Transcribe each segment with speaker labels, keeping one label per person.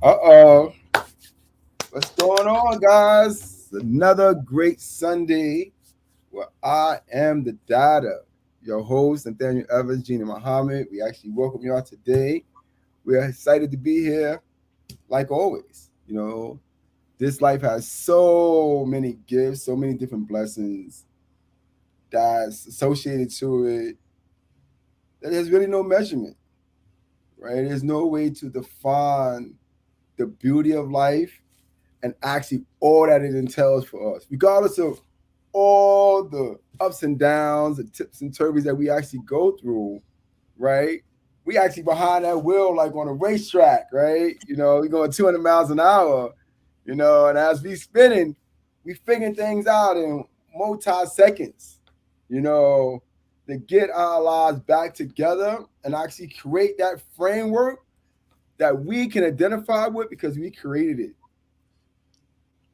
Speaker 1: Uh-oh. What's going on, guys? Another great Sunday where I am the data. Your host, Nathaniel Evans, Gina Muhammad. We actually welcome y'all today. We're excited to be here, like always. This life has so many gifts, so many different blessings that's associated to it that there's really no measurement, right? There's no way to define the beauty of life and actually all that it entails for us, regardless of all the ups and downs, the tips and turbines that we actually go through, right? We actually behind that wheel like on a racetrack, right? We're going 200 miles an hour, and as we spinning, we figuring things out in multi-seconds, you know, to get our lives back together and actually create that framework that we can identify with because we created it.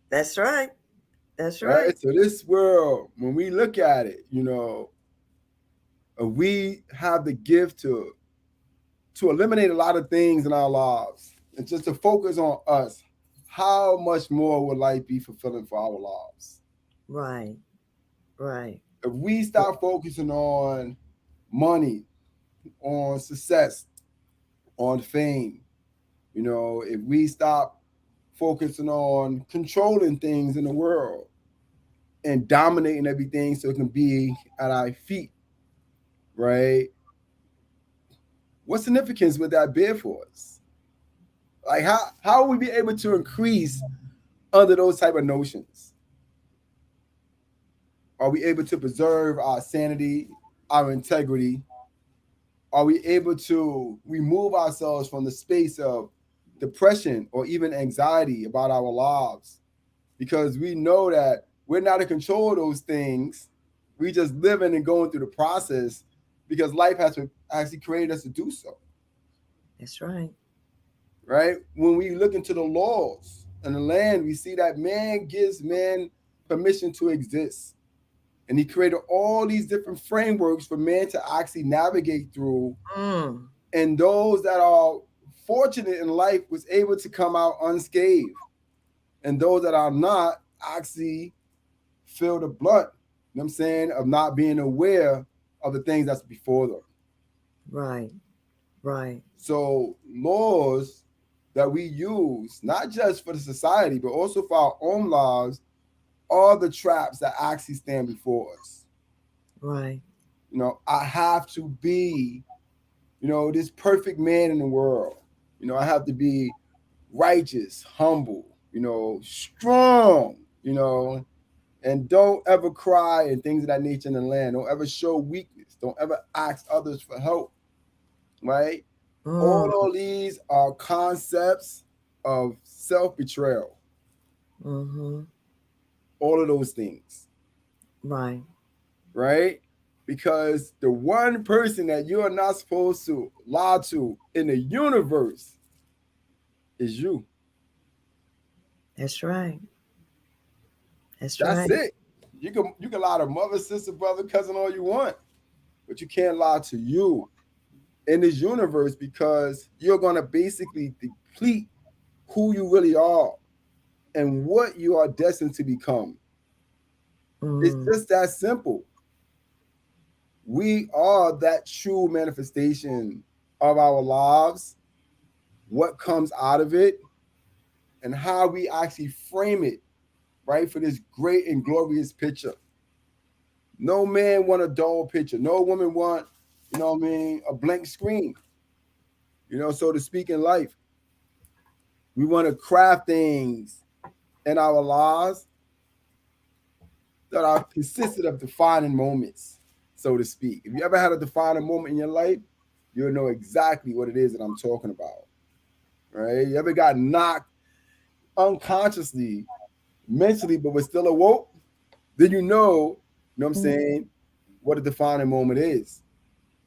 Speaker 2: That's right. That's right.
Speaker 1: Right. So this world, when we look at it, we have the gift to eliminate a lot of things in our lives and just to focus on us. How much more would life be fulfilling for our lives?
Speaker 2: Right. Right.
Speaker 1: If we start focusing on money, on success, on fame, if we stop focusing on controlling things in the world and dominating everything so it can be at our feet, right? What significance would that bear for us? Like how would we be able to increase under those type of notions? Are we able to preserve our sanity, our integrity? Are we able to remove ourselves from the space of depression or even anxiety about our lives? Because we know that we're not in control of those things. We just living and going through the process because life has to actually create us to do so.
Speaker 2: That's right.
Speaker 1: Right? When we look into the laws and the land, we see that man gives man permission to exist. And he created all these different frameworks for man to actually navigate through.
Speaker 2: Mm.
Speaker 1: And those that are fortunate in life was able to come out unscathed. And those that are not actually feel the blunt, you know what I'm saying, of not being aware of the things that's before them.
Speaker 2: Right. Right.
Speaker 1: So laws that we use, not just for the society, but also for our own lives, are the traps that actually stand before us.
Speaker 2: Right.
Speaker 1: I have to be, this perfect man in the world. I have to be righteous, humble, strong, and don't ever cry and things of that nature in the land. Don't ever show weakness. Don't ever ask others for help, right?
Speaker 2: Mm.
Speaker 1: All of these are concepts of self betrayal.
Speaker 2: Mm-hmm.
Speaker 1: All of those things,
Speaker 2: Right.
Speaker 1: right? Because the one person that you are not supposed to lie to in the universe is you.
Speaker 2: That's right. That's
Speaker 1: That's
Speaker 2: right.
Speaker 1: it. You can lie to mother, sister, brother, cousin, all you want, but you can't lie to you in this universe because you're gonna basically deplete who you really are and what you are destined to become. It's
Speaker 2: Mm.
Speaker 1: just that simple. We are that true manifestation of our lives, what comes out of it, and how we actually frame it, right, for this great and glorious picture. No man want a dull picture. No woman want, a blank screen, so to speak in life. We want to craft things in our lives that are consisted of defining moments, so to speak. If you ever had a defining moment in your life, you'll know exactly what it is that I'm talking about. Right? You ever got knocked unconsciously, mentally, but was still awoke? Then you know what I'm
Speaker 2: Mm.
Speaker 1: saying, what a defining moment is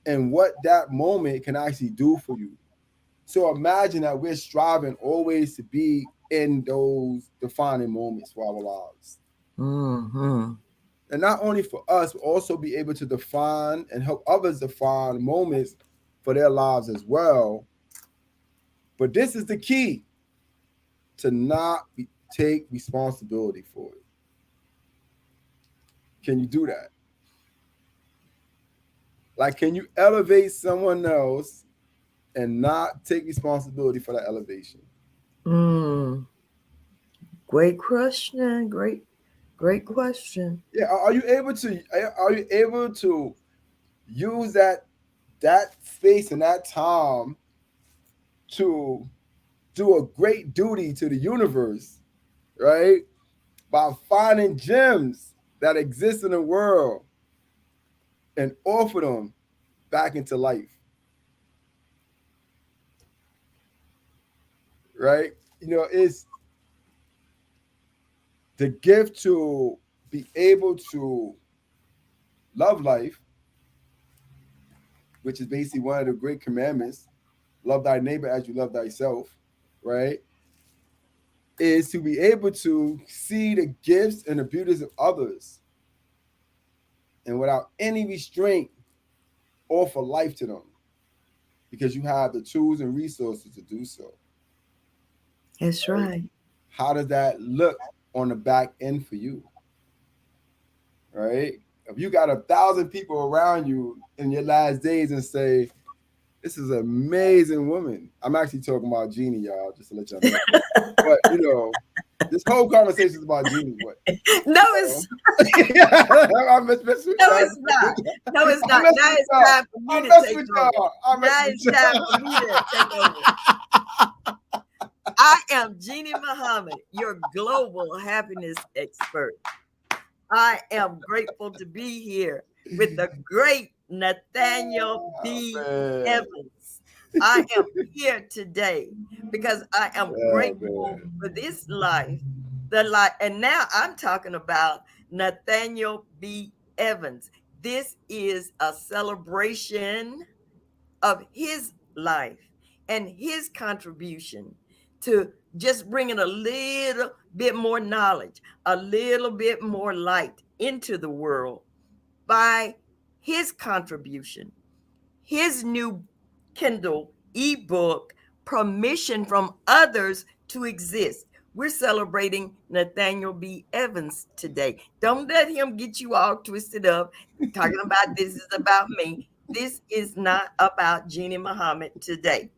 Speaker 1: and what that moment can actually do for you. So imagine that we're striving always to be in those defining moments for our lives.
Speaker 2: Mm-hmm.
Speaker 1: And not only for us, but also be able to define and help others define moments for their lives as well, But this is the key to not take responsibility for it. Can you do that? Like, can you elevate someone else and not take responsibility for that elevation?
Speaker 2: Mm. Great question. Great question.
Speaker 1: Yeah, are you able to? Are you able to use that space and that time to do a great duty to the universe, right? By finding gems that exist in the world and offer them back into life, right? You know, it's the gift to be able to love life, which is basically one of the great commandments. Love thy neighbor as you love thyself, right? Is to be able to see the gifts and the beauties of others and without any restraint offer life to them because you have the tools and resources to do so.
Speaker 2: That's
Speaker 1: Right?
Speaker 2: right.
Speaker 1: How does that look on the back end for you? Right? If you got 1,000 people around you in your last days and say, this is an amazing woman. I'm actually talking about Jeannie, y'all, just to let y'all know. But you know, this whole conversation is about Jeannie. But
Speaker 2: No, it's
Speaker 1: I miss you.
Speaker 2: no, it's not. No, it's not. Now it's time for
Speaker 1: I
Speaker 2: me to
Speaker 1: mess
Speaker 2: take
Speaker 1: with
Speaker 2: over.
Speaker 1: y'all.
Speaker 2: Now it's time for me to take over. I am Jeannie Muhammad, your global happiness expert. I am grateful to be here with the great Nathaniel B.
Speaker 1: Man.
Speaker 2: Evans. I am here today because I am grateful
Speaker 1: Man.
Speaker 2: for this life. The life, and now I'm talking about Nathaniel B. Evans. This is a celebration of his life and his contribution to just bringing a little bit more knowledge, a little bit more light into the world by his contribution, his new Kindle ebook, Permission from Others to Exist. We're celebrating Nathaniel B. Evans today. Don't let him get you all twisted up talking about this is about me. This is not about Jeannie Muhammad today.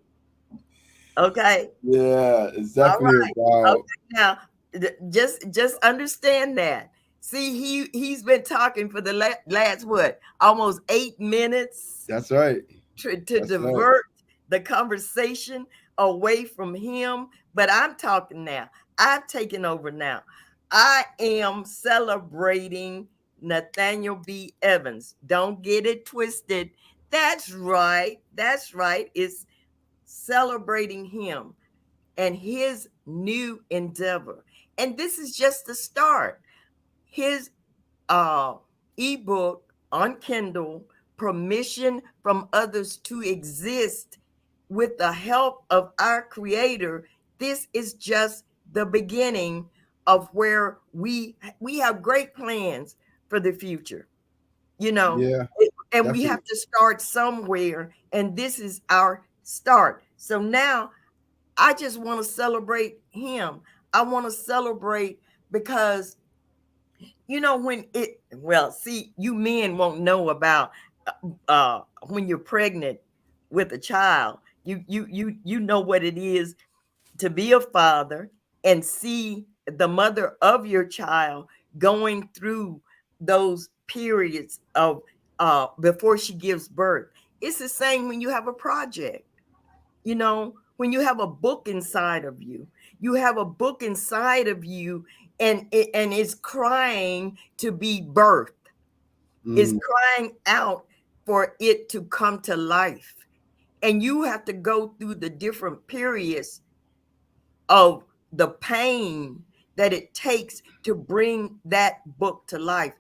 Speaker 2: Okay.
Speaker 1: Yeah, it's
Speaker 2: All
Speaker 1: definitely
Speaker 2: right.
Speaker 1: about.
Speaker 2: Okay. Now, just understand that. See, he's been talking for the last what, almost 8 minutes
Speaker 1: That's right.
Speaker 2: to
Speaker 1: That's right.
Speaker 2: divert the conversation away from him. But I'm talking now. I've taken over now. I am celebrating Nathaniel B. Evans. Don't get it twisted. That's right. That's right. It's celebrating him and his new endeavor. And this is just the start. His ebook on Kindle, Permission from Others to Exist, with the help of our Creator. This is just the beginning of where we have great plans for the future, you know,
Speaker 1: Yeah,
Speaker 2: and we
Speaker 1: definitely.
Speaker 2: have to start somewhere, and this is our start. So now I just want to celebrate him. I want to celebrate because, see, you men won't know about when you're pregnant with a child. You know what it is to be a father and see the mother of your child going through those periods of before she gives birth. It's the same when you have a project. When you have a book inside of you, you have a book inside of you, and it's crying to be birthed, is crying out for it to come to life. And you have to go through the different periods of the pain that it takes to bring that book to life.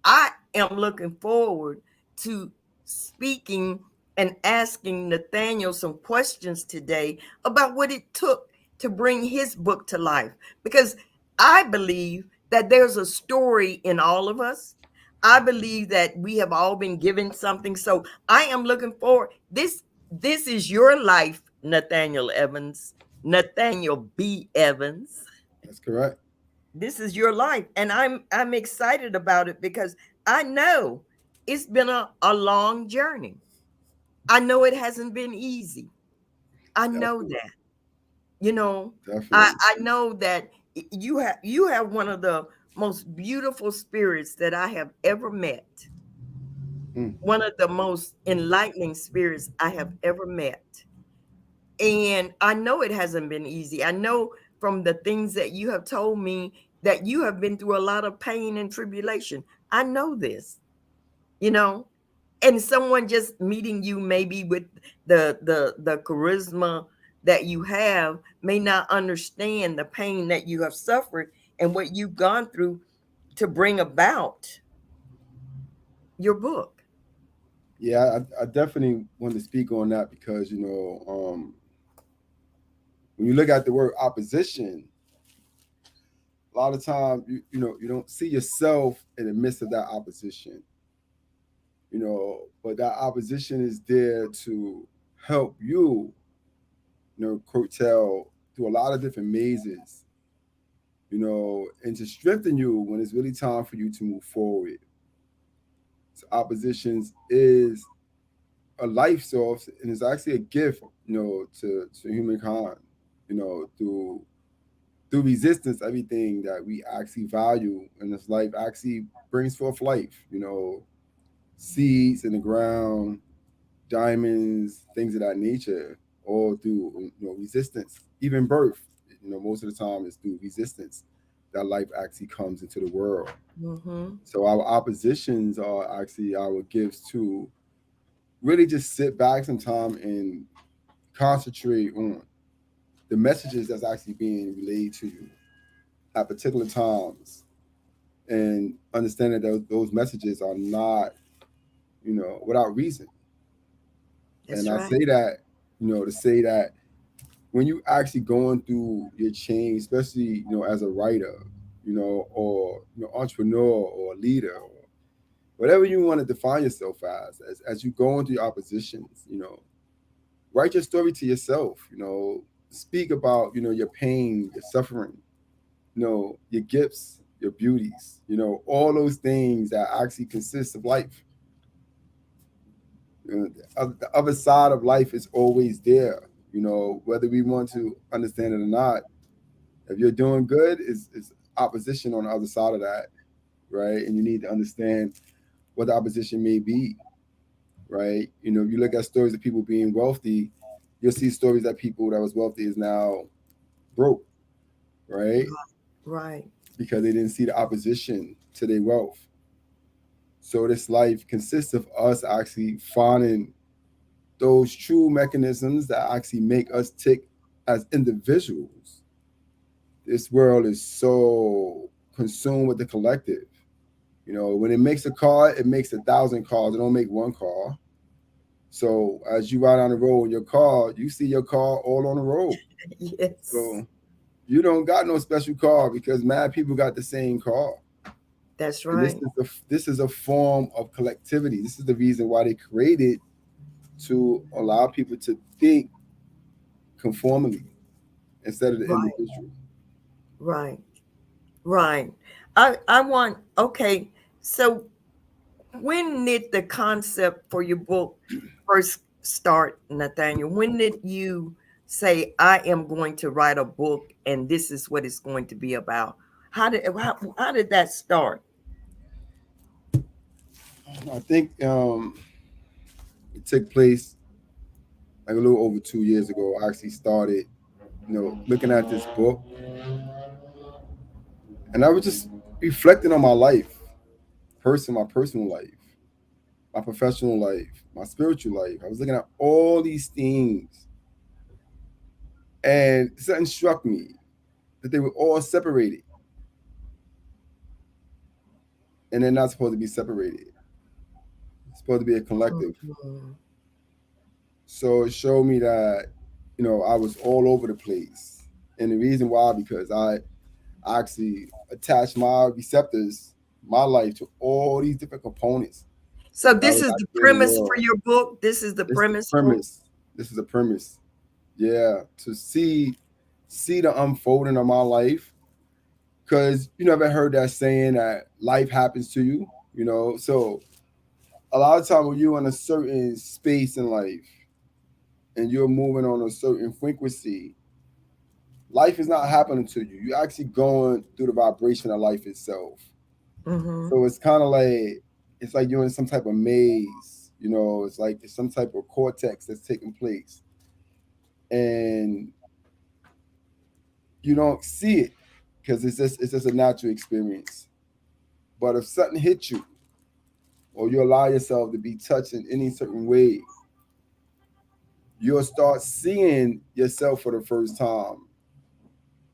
Speaker 2: I am looking forward to speaking and asking Nathaniel some questions today about what it took to bring his book to life, because I believe that there's a story in all of us. I believe that we have all been given something. So I am looking forward. This is your life Nathaniel Evans, Nathaniel B. Evans.
Speaker 1: That's correct.
Speaker 2: This is your life, and I'm excited about it because I know it's been a long journey. I know it hasn't been easy. I know
Speaker 1: Definitely.
Speaker 2: that. You know,
Speaker 1: Definitely.
Speaker 2: I know that you have one of the most beautiful spirits that I have ever met.
Speaker 1: Mm.
Speaker 2: One of the most enlightening spirits I have ever met. And I know it hasn't been easy. I know from the things that you have told me that you have been through a lot of pain and tribulation. I know this, you know, and someone just meeting you maybe with the charisma that you have may not understand the pain that you have suffered and what you've gone through to bring about your book.
Speaker 1: Yeah, I definitely want to speak on that because when you look at the word opposition, a lot of times you don't see yourself in the midst of that opposition. But that opposition is there to help you, curtail through a lot of different mazes, and to strengthen you when it's really time for you to move forward. So oppositions is a life source and it's actually a gift, to humankind, through resistance, everything that we actually value in this life actually brings forth life, seeds in the ground, diamonds, things of that nature, all through resistance. Even birth, most of the time is through resistance that life actually comes into the world.
Speaker 2: Mm-hmm.
Speaker 1: So our oppositions are actually our gifts to really just sit back sometime and concentrate on the messages that's actually being relayed to you at particular times, and understanding that those messages are not, without reason.
Speaker 2: That's
Speaker 1: And I
Speaker 2: right.
Speaker 1: say that, to say that when you actually going through your change, especially as a writer, or entrepreneur or leader, or whatever you want to define yourself as you go into your oppositions, write your story to yourself. Speak about your pain, your suffering, your gifts, your beauties, all those things that actually consist of life. The other side of life is always there, whether we want to understand it or not. If you're doing good, is opposition on the other side of that, right? And you need to understand what the opposition may be, right? If you look at stories of people being wealthy, you'll see stories that people that was wealthy is now broke, right?
Speaker 2: Right.
Speaker 1: Because they didn't see the opposition to their wealth. So this life consists of us actually finding those true mechanisms that actually make us tick as individuals. This world is so consumed with the collective. When it makes a car, it makes 1,000 cars. It don't make one car. So as you ride on the road in your car, you see your car all on the road.
Speaker 2: Yes.
Speaker 1: So you don't got no special car because mad people got the same car.
Speaker 2: That's
Speaker 1: And
Speaker 2: right.
Speaker 1: this is a form of collectivity. This is the reason why they created, to allow people to think conformally instead of the
Speaker 2: Right.
Speaker 1: individual.
Speaker 2: Right. Right. I want, okay. So when did the concept for your book first start, Nathaniel? When did you say, I am going to write a book and this is what it's going to be about? How did that start?
Speaker 1: I think it took place like a little over 2 years ago. I actually started, looking at this book, and I was just reflecting on my life, my personal life, my professional life, my spiritual life. I was looking at all these things, and something struck me that they were all separated, and they're not supposed to be separated. It's supposed to be a collective.
Speaker 2: Mhm.
Speaker 1: So it showed me that, I was all over the place, and the reason why because I actually attached my receptors, my life to all these different components
Speaker 2: So
Speaker 1: that
Speaker 2: this
Speaker 1: was
Speaker 2: is the
Speaker 1: actually in the
Speaker 2: premise for
Speaker 1: world.
Speaker 2: your book. This is the
Speaker 1: This is the
Speaker 2: premise for.
Speaker 1: premise. This is a premise. Yeah, to see the unfolding of my life. Because you never heard that saying that life happens to you, you know. So a lot of time when you're in a certain space in life and you're moving on a certain frequency, life is not happening to you. You're actually going through the vibration of life itself.
Speaker 2: Mm-hmm.
Speaker 1: So it's like you're in some type of maze, you know. It's like it's some type of cortex that's taking place, and you don't see it because it's just a natural experience. But if something hits you, or you allow yourself to be touched in any certain way, you'll start seeing yourself for the first time,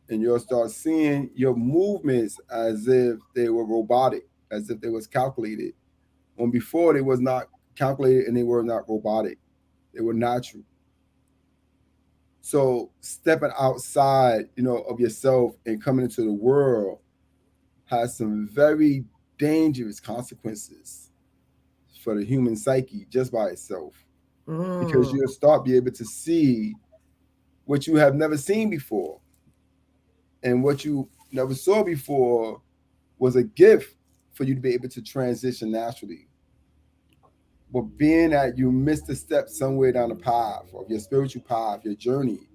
Speaker 1: and you'll start seeing your movements as if they were robotic, as if they was calculated. When before they was not calculated and they were not robotic, they were natural. So stepping outside, of yourself and coming into the world has some very dangerous consequences for the human psyche just by itself, because
Speaker 2: Mm.
Speaker 1: you'll start be able to see what you have never seen before, and what you never saw before was a gift for you to be able to transition naturally. But being that you missed a step somewhere down the path of your spiritual path, your journey,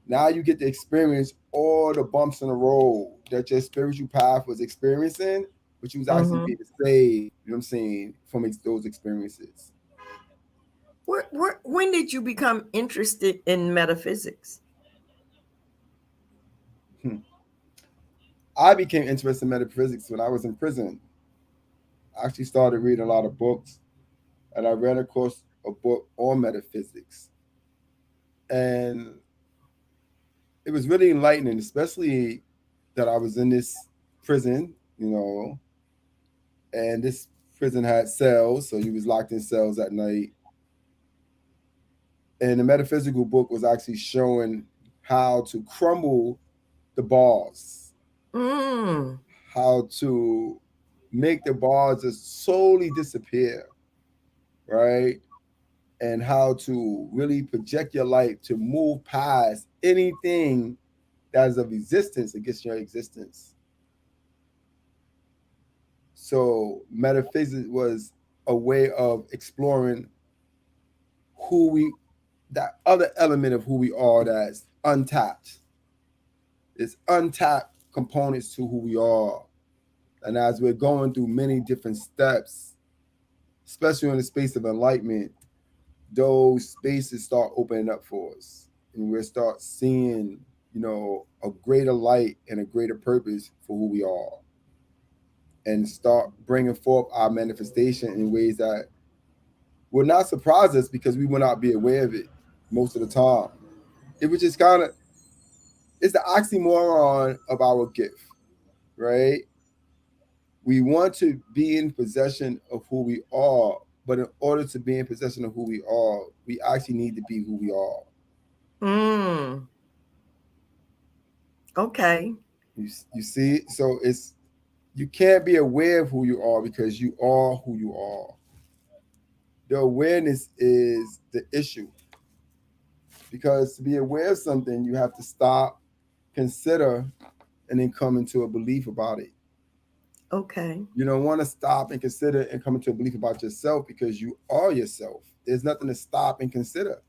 Speaker 1: now you get to experience all the bumps in the road that your spiritual path was experiencing, but you was actually
Speaker 2: Mm-hmm.
Speaker 1: being saved, you know what I'm saying, from those experiences.
Speaker 2: When did you become interested in metaphysics?
Speaker 1: Hmm. I became interested in metaphysics when I was in prison. I actually started reading a lot of books, and I ran across a book on metaphysics. And it was really enlightening, especially that I was in this prison, you know, and this prison had cells, so you was locked in cells at night. And the metaphysical book was actually showing how to crumble the bars,
Speaker 2: Mm.
Speaker 1: how to make the bars just solely disappear, right? And how to really project your life to move past anything that is of existence against your existence. So metaphysics was a way of exploring who we, that other element of who we are that's untapped. It's untapped components to who we are. And as we're going through many different steps, especially in the space of enlightenment, those spaces start opening up for us. And we'll start seeing, a greater light and a greater purpose for who we are. And start bringing forth our manifestation in ways that will not surprise us because we will not be aware of it most of the time. It was just kind of, it's the oxymoron of our gift, right? We want to be in possession of who we are, but in order to be in possession of who we are, we actually need to be who we are.
Speaker 2: Mm. Okay.
Speaker 1: You see, so it's, you can't be aware of who you are because you are who you are. The awareness is the issue, because to be aware of something, you have to stop, consider, and then come into a belief about it.
Speaker 2: Okay.
Speaker 1: You don't want to stop and consider and come into a belief about yourself because you are yourself. There's nothing to stop and consider.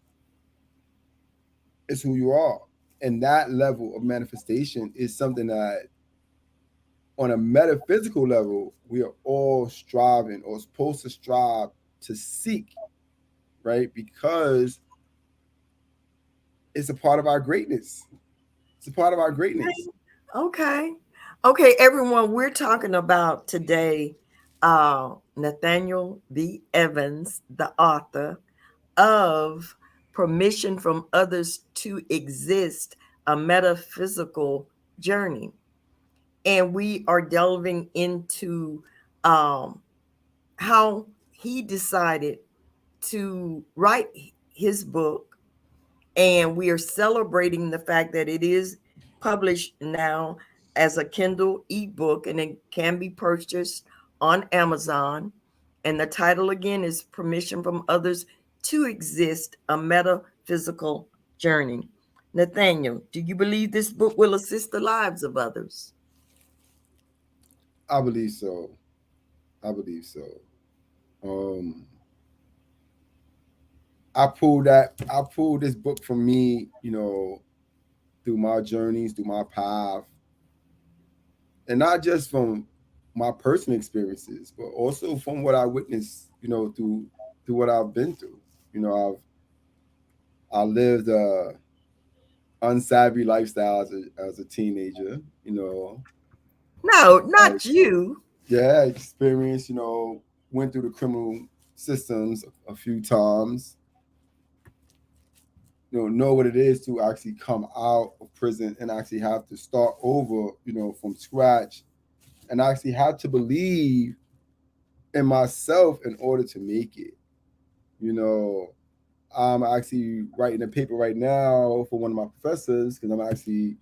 Speaker 1: It's who you are. And that level of manifestation is something that, on a metaphysical level, we are all striving or supposed to strive to seek, right? Because it's a part of our greatness. It's a part of our greatness.
Speaker 2: Okay. Okay, everyone, we're talking about today Nathaniel B. Evans, the author of Permission from Others to Exist, a Metaphysical Journey. And we are delving into um, how he decided to write his book, and we are celebrating the fact that it is published now as a Kindle ebook, and it can be purchased on Amazon. And the title again is Permission from Others to Exist, a Metaphysical journey. Nathaniel, do you believe this book will assist the lives of others?
Speaker 1: I believe so. I believe so. Um, I pulled this book from me, through my journeys, through my path, and not just from my personal experiences, but also from what I witnessed, through what I've been through. I lived a unsavvy lifestyle as a teenager.
Speaker 2: No,
Speaker 1: I
Speaker 2: not you.
Speaker 1: yeah, experienced, went through the criminal systems a few times. Know what it is to actually come out of prison and actually have to start over, from scratch, and actually have to believe in myself in order to make it. You know, I'm actually writing a paper right now for one of my professors because I'm actually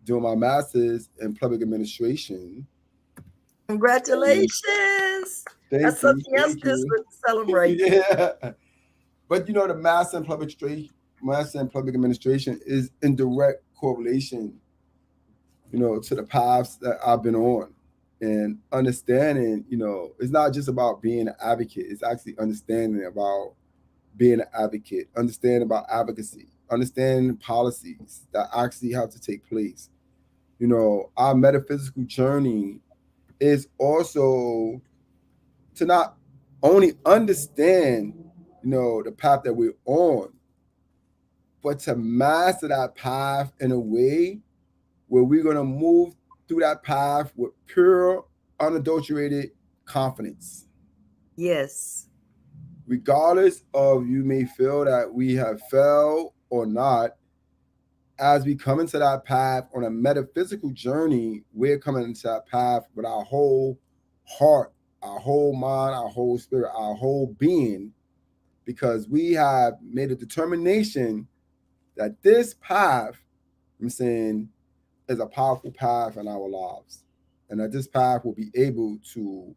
Speaker 1: doing my master's in public administration. And
Speaker 2: Congratulations.
Speaker 1: thank
Speaker 2: That's
Speaker 1: you,
Speaker 2: something else
Speaker 1: thank
Speaker 2: to
Speaker 1: you.
Speaker 2: celebrate.
Speaker 1: Yeah, but the master in public administration is in direct correlation, to the paths that I've been on. And understanding, it's not just about being an advocate, it's actually understanding about being an advocate, understanding about advocacy, understanding policies that actually have to take place. Our metaphysical journey is also to not only understand, the path that we're on, but to master that path in a way where we're going to move through that path with pure, unadulterated confidence.
Speaker 2: Yes.
Speaker 1: Regardless of you may feel that we have failed or not, as we come into that path on a metaphysical journey, we're coming into that path with our whole heart, our whole mind, our whole spirit, our whole being, because we have made a determination that this path, I'm saying, is a powerful path in our lives. And that this path will be able to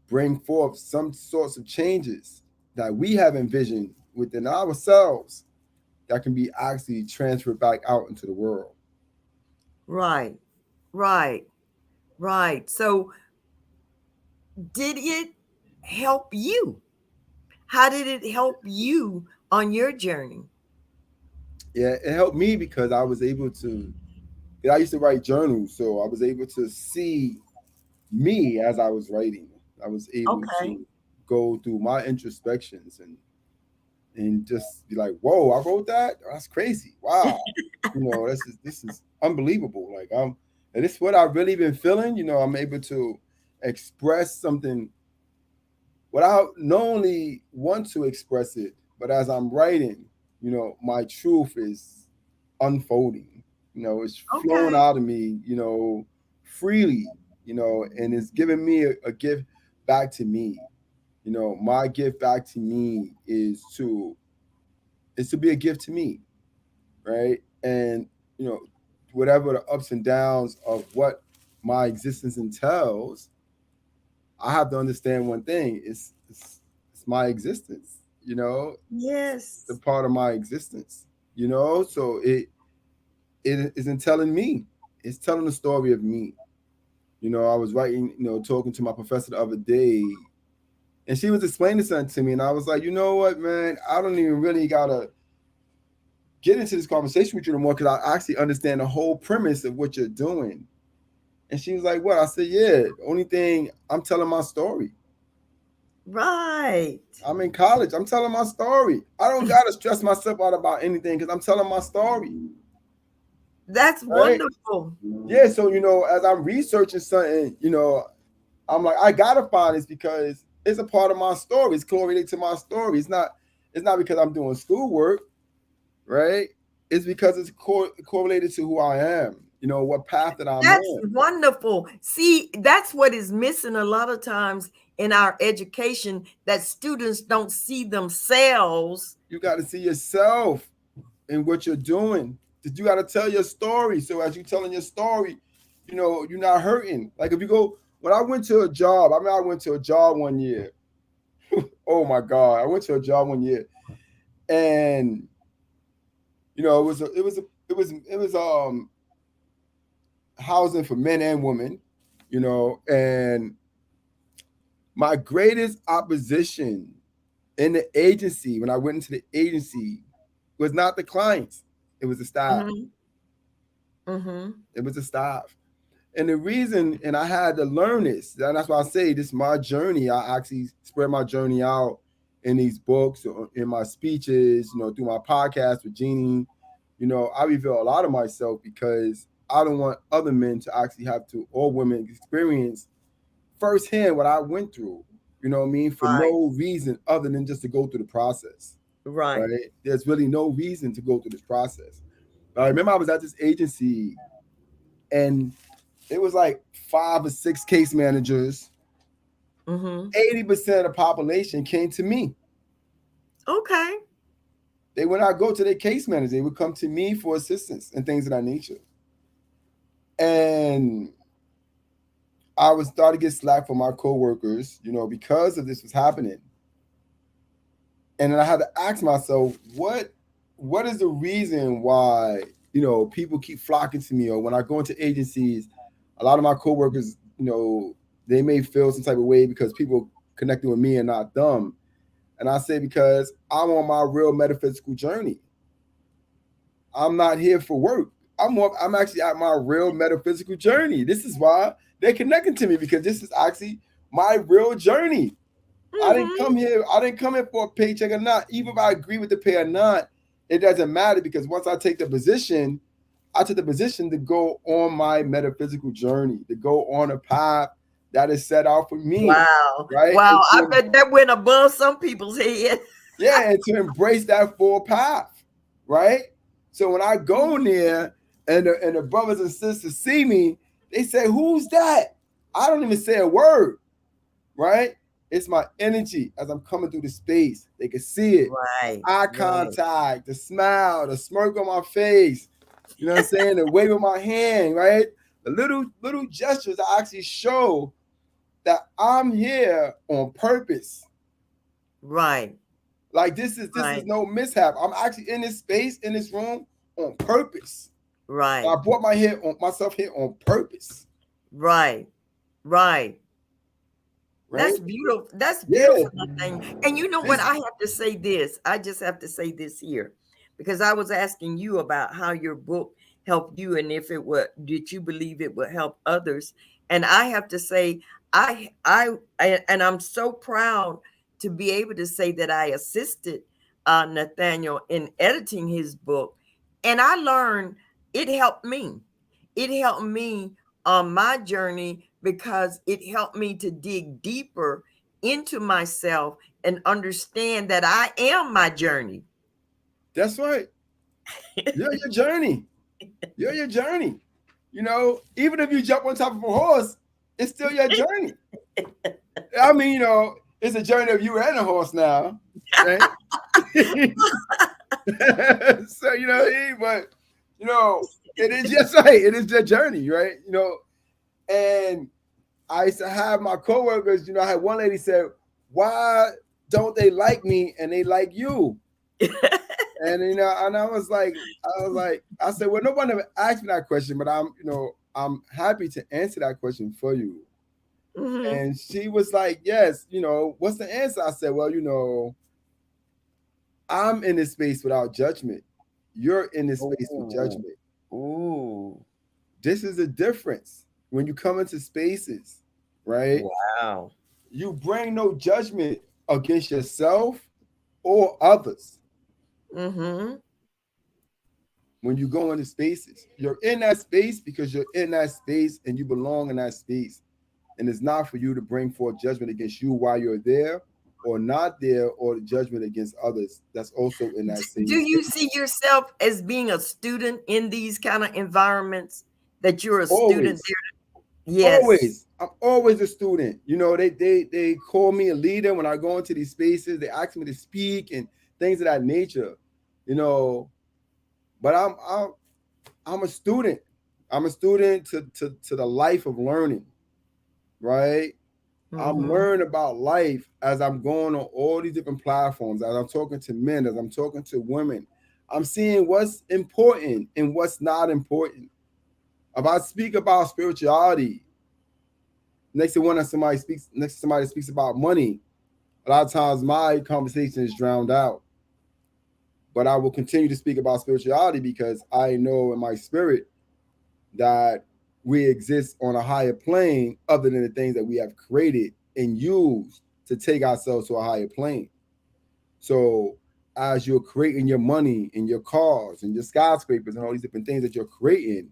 Speaker 1: bring forth some sorts of changes that we have envisioned within ourselves that can be actually transferred back out into the world.
Speaker 2: Right. Right. Right. So, did it help you? How did it help you on your journey?
Speaker 1: Yeah, it helped me because I was able to. I used to write journals, so I was able to see me as I was writing. I was able
Speaker 2: Okay.
Speaker 1: to go through my introspections and just be like, "Whoa, I wrote that. That's crazy! Wow, this is unbelievable. Like and this is what I've really been feeling. I'm able to express something without not only want to express it, but as I'm writing, my truth is unfolding. It's flowing
Speaker 2: Okay.
Speaker 1: out of me, freely, and it's giving me a gift back to me. My gift back to me is to be a gift to me, right? And you know, whatever the ups and downs of what my existence entails, I have to understand one thing: it's my existence. It's the
Speaker 2: Yes.
Speaker 1: part of my existence. So it isn't telling me; it's telling the story of me. I was writing, talking to my professor the other day, and she was explaining something to me, and I was like, you know what, man, I don't even really gotta get into this conversation with you no more because I actually understand the whole premise of what you're doing. And she was like, what? I said, yeah. The only thing, I'm telling my story.
Speaker 2: Right.
Speaker 1: I'm in college. I'm telling my story. I don't gotta stress myself out about anything because I'm telling my story.
Speaker 2: That's
Speaker 1: Right?
Speaker 2: wonderful.
Speaker 1: Yeah. So as I'm researching something, I'm like, I gotta find this because it's a part of my story. It's correlated to my story. It's not because I'm doing schoolwork, right? It's because it's correlated to who I am. What path that I'm
Speaker 2: That's
Speaker 1: on.
Speaker 2: wonderful. See, that's what is missing a lot of times in our education, that students don't see themselves.
Speaker 1: You got to see yourself in what you're doing. You got to tell your story. So as you're telling your story, you're not hurting. Like if you go, when I went to a job, I went to a job one year. Oh my God. I went to a job one year and You know, it was housing for men and women, you know, and my greatest opposition in the agency when I went into the agency was not the clients, it was the staff.
Speaker 2: Mhm. Mhm.
Speaker 1: It was the staff. And the reason, and I had to learn this, and that's why I say this is my journey. I actually spread my journey out in these books, or in my speeches, you know, through my podcast with Jeannie. You know, I reveal a lot of myself because I don't want other men to actually have to, or women, experience firsthand what I went through. You know what I mean? For
Speaker 2: Right.
Speaker 1: no reason other than just to go through the process.
Speaker 2: Right.
Speaker 1: Right? There's really no reason to go through this process. I remember I was at this agency, and it was like 5 or 6 case managers.
Speaker 2: Mhm.
Speaker 1: 80% of the population came to me.
Speaker 2: Okay.
Speaker 1: They would not go to their case manager. They would come to me for assistance and things of that nature. And I was starting to get slack from my coworkers, you know, because of this was happening. And then I had to ask myself, what is the reason why, you know, people keep flocking to me? Or when I go into agencies, a lot of my coworkers, you know, they may feel some type of way because people connecting with me and not them. And I say, because I'm on my real metaphysical journey. I'm not here for work. I'm actually at my real metaphysical journey. This is why they're connecting to me, because this is actually my real journey.
Speaker 2: Mhm.
Speaker 1: I didn't come here for a paycheck or not. Even if I agree with the pay or not, it doesn't matter, because once I take the position, I took the position to go on my metaphysical journey, to go on a path that is set out for me,
Speaker 2: Wow.
Speaker 1: right?
Speaker 2: Wow. I bet that went above some people's head.
Speaker 1: Yeah, and to embrace that full path, right? So when I go in
Speaker 2: Mhm.
Speaker 1: there and the brothers and sisters see me, they say, "Who's that?" I don't even say a word, right? It's my energy as I'm coming through the space. They can see it.
Speaker 2: Right.
Speaker 1: Eye
Speaker 2: Right.
Speaker 1: contact, the smile, the smirk on my face. You know what I'm saying? The wave of my hand, right? The little gestures that actually show that I'm here on purpose.
Speaker 2: Right.
Speaker 1: Like this is
Speaker 2: Right.
Speaker 1: no mishap. I'm actually in this space, in this room, on purpose. I
Speaker 2: Right.
Speaker 1: brought myself here on purpose,
Speaker 2: Right. Right.
Speaker 1: right?
Speaker 2: That's
Speaker 1: Yeah.
Speaker 2: beautiful, thing. And you know what?
Speaker 1: This
Speaker 2: I have to say this. I just have to say this here because I was asking you about how your book helped you and if it would, did you believe it would help others? And I have to say, and I'm so proud to be able to say that I assisted Nathaniel in editing his book. And I learned it helped me. It helped me on my journey because it helped me to dig deeper into myself and understand that I am my journey.
Speaker 1: that's right. You're your journey. You're your journey. You know, even if you jump on top of a horse, it's still your journey. I mean, you know, it's a journey of you and a horse now, right? So you know, but you know, it is just right. It is their journey, right? You know, and I used to have my coworkers. You know, I had one lady said, "Why don't they like me and they like you?" And you know, and I said, "Well, nobody ever asked me that question, but I'm happy to answer that question for you."
Speaker 2: Mhm.
Speaker 1: And she was like, "Yes, you know, what's the answer?" I said, "Well, you know, I'm in this space without judgment. You're in this space with
Speaker 2: Ooh.
Speaker 1: judgment.
Speaker 2: Ooh.
Speaker 1: This is the difference when you come into spaces, right?
Speaker 2: Wow.
Speaker 1: You bring no judgment against yourself or others
Speaker 2: Mhm.
Speaker 1: when you go into spaces. You're in that space because you're in that space and you belong in that space. And it's not for you to bring forth judgment against you while you're there or not there, or the judgment against others that's also in that
Speaker 2: Do
Speaker 1: same
Speaker 2: you
Speaker 1: space.
Speaker 2: see yourself as being a student in these kind of environments that you're a student
Speaker 1: Always.
Speaker 2: there? Yes.
Speaker 1: Always. I'm always a student. You know, they call me a leader when I go into these spaces. They ask me to speak and things of that nature. You know, but I'm a student. I'm a student to the life of learning, right? I'm
Speaker 2: Mhm.
Speaker 1: learning about life as I'm going on all these different platforms, as I'm talking to men, as I'm talking to women. I'm seeing what's important and what's not important. If I speak about spirituality, next to somebody speaks about money, a lot of times my conversation is drowned out. But I will continue to speak about spirituality because I know in my spirit that we exist on a higher plane other than the things that we have created and used to take ourselves to a higher plane. So as you're creating your money and your cars and your skyscrapers and all these different things that you're creating,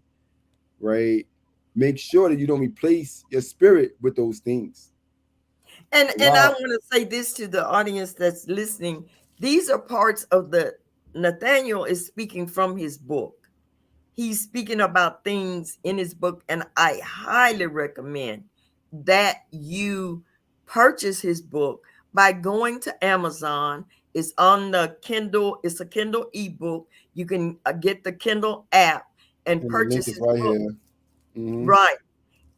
Speaker 1: right? Make sure that you don't replace your spirit with those things.
Speaker 2: And I
Speaker 1: Wow.
Speaker 2: want to say this to the audience that's listening. These are parts of the Nathaniel is speaking from his book. He's speaking about things in his book, and I highly recommend that you purchase his book by going to Amazon. It's on the Kindle, it's a Kindle ebook. You can get the Kindle app and
Speaker 1: And the link
Speaker 2: purchase
Speaker 1: is
Speaker 2: his
Speaker 1: right
Speaker 2: book.
Speaker 1: here. Hmm.
Speaker 2: Right.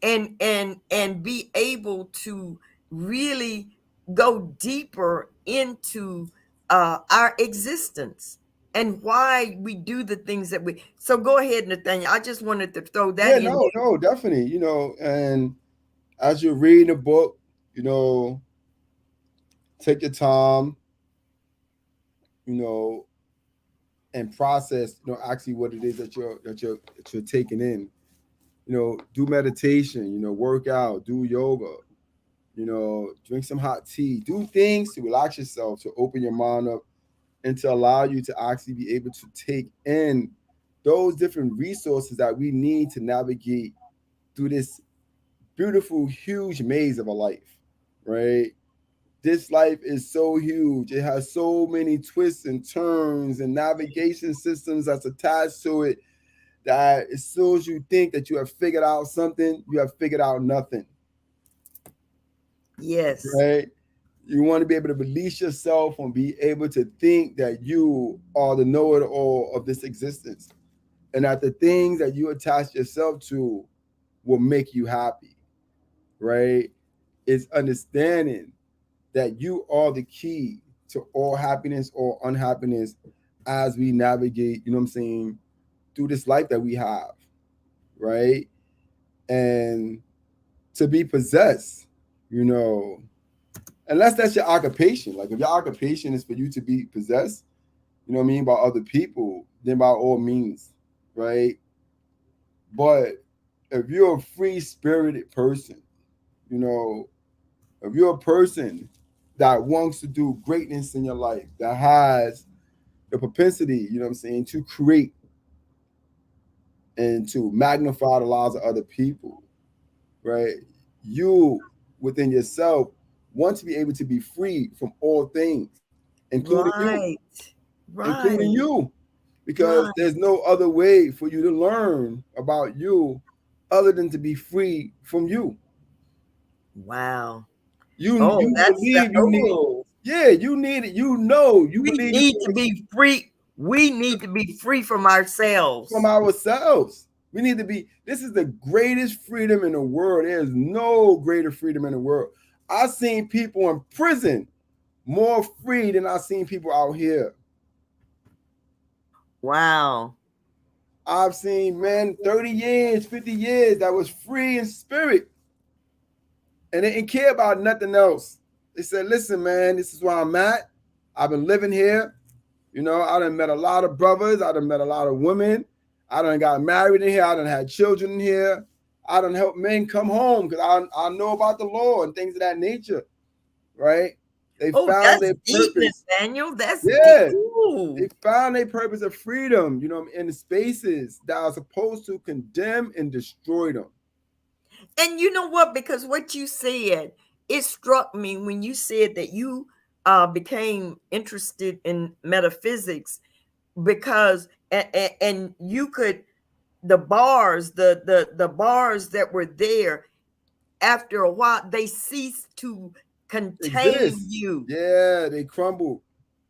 Speaker 2: And be able to really go deeper into our existence and why we do the things that we. So go ahead, Nathaniel. I just wanted to throw that
Speaker 1: Yeah,
Speaker 2: in
Speaker 1: no,
Speaker 2: there.
Speaker 1: no, definitely. And as you're reading the book, take your time, you know, and process, actually what it is that you're taking in. Do meditation, work out, do yoga, drink some hot tea, do things to relax yourself, to open your mind up and to allow you to actually be able to take in those different resources that we need to navigate through this beautiful, huge maze of a life, right? This life is so huge. It has so many twists and turns and navigation systems that's attached to it that as soon as you think that you have figured out something, you have figured out nothing,
Speaker 2: Yes.
Speaker 1: right? You want to be able to release yourself and be able to think that you are the know it all of this existence and that the things that you attach yourself to will make you happy, right? It's understanding that you are the key to all happiness or unhappiness as we navigate, you know what I'm saying, through this life that we have, right? And to be possessed, you know, unless that's your occupation. Like if your occupation is for you to be possessed, you know what I mean, by other people, then by all means, right? But if you're a free spirited person, you know, if you're a person that wants to do greatness in your life, that has the propensity, you know what I'm saying, to create and to magnify the lives of other people, right? You within yourself want to be able to be free from all things, including you,
Speaker 2: Right.
Speaker 1: including
Speaker 2: Right.
Speaker 1: you, because
Speaker 2: Right.
Speaker 1: there's no other way for you to learn about you other than to be free from you.
Speaker 2: Wow. Oh,
Speaker 1: You
Speaker 2: that's the
Speaker 1: believe you need,
Speaker 2: oh.
Speaker 1: yeah, you need it. You
Speaker 2: We
Speaker 1: believe
Speaker 2: need
Speaker 1: you
Speaker 2: to be free. We need to be free from
Speaker 1: from
Speaker 2: ourselves.
Speaker 1: ourselves. We need to be, this is the greatest freedom in the world. There's no greater freedom in the world. I've seen people in prison more free than I've seen people out here.
Speaker 2: Wow.
Speaker 1: I've seen men 30 years, 50 years that was free in spirit and they didn't care about nothing else. They said, listen, man, this is where I'm at. I've been living here. I done met a lot of brothers. I done met a lot of women. I done got married in here. I done had children in here. I done helped men come home because I know about the law and things of that nature, right? They
Speaker 2: Oh,
Speaker 1: found
Speaker 2: that's
Speaker 1: their
Speaker 2: deep,
Speaker 1: purpose.
Speaker 2: Nathaniel. That's deep.
Speaker 1: Yeah.
Speaker 2: Ooh.
Speaker 1: They found their purpose of freedom, in the spaces that are supposed to condemn and destroy them.
Speaker 2: And you know what? Because what you said, it struck me when you said that you became interested in metaphysics because and you could the bars the bars that were there after a while they ceased to contain
Speaker 1: Exist.
Speaker 2: you.
Speaker 1: Yeah, they crumbled.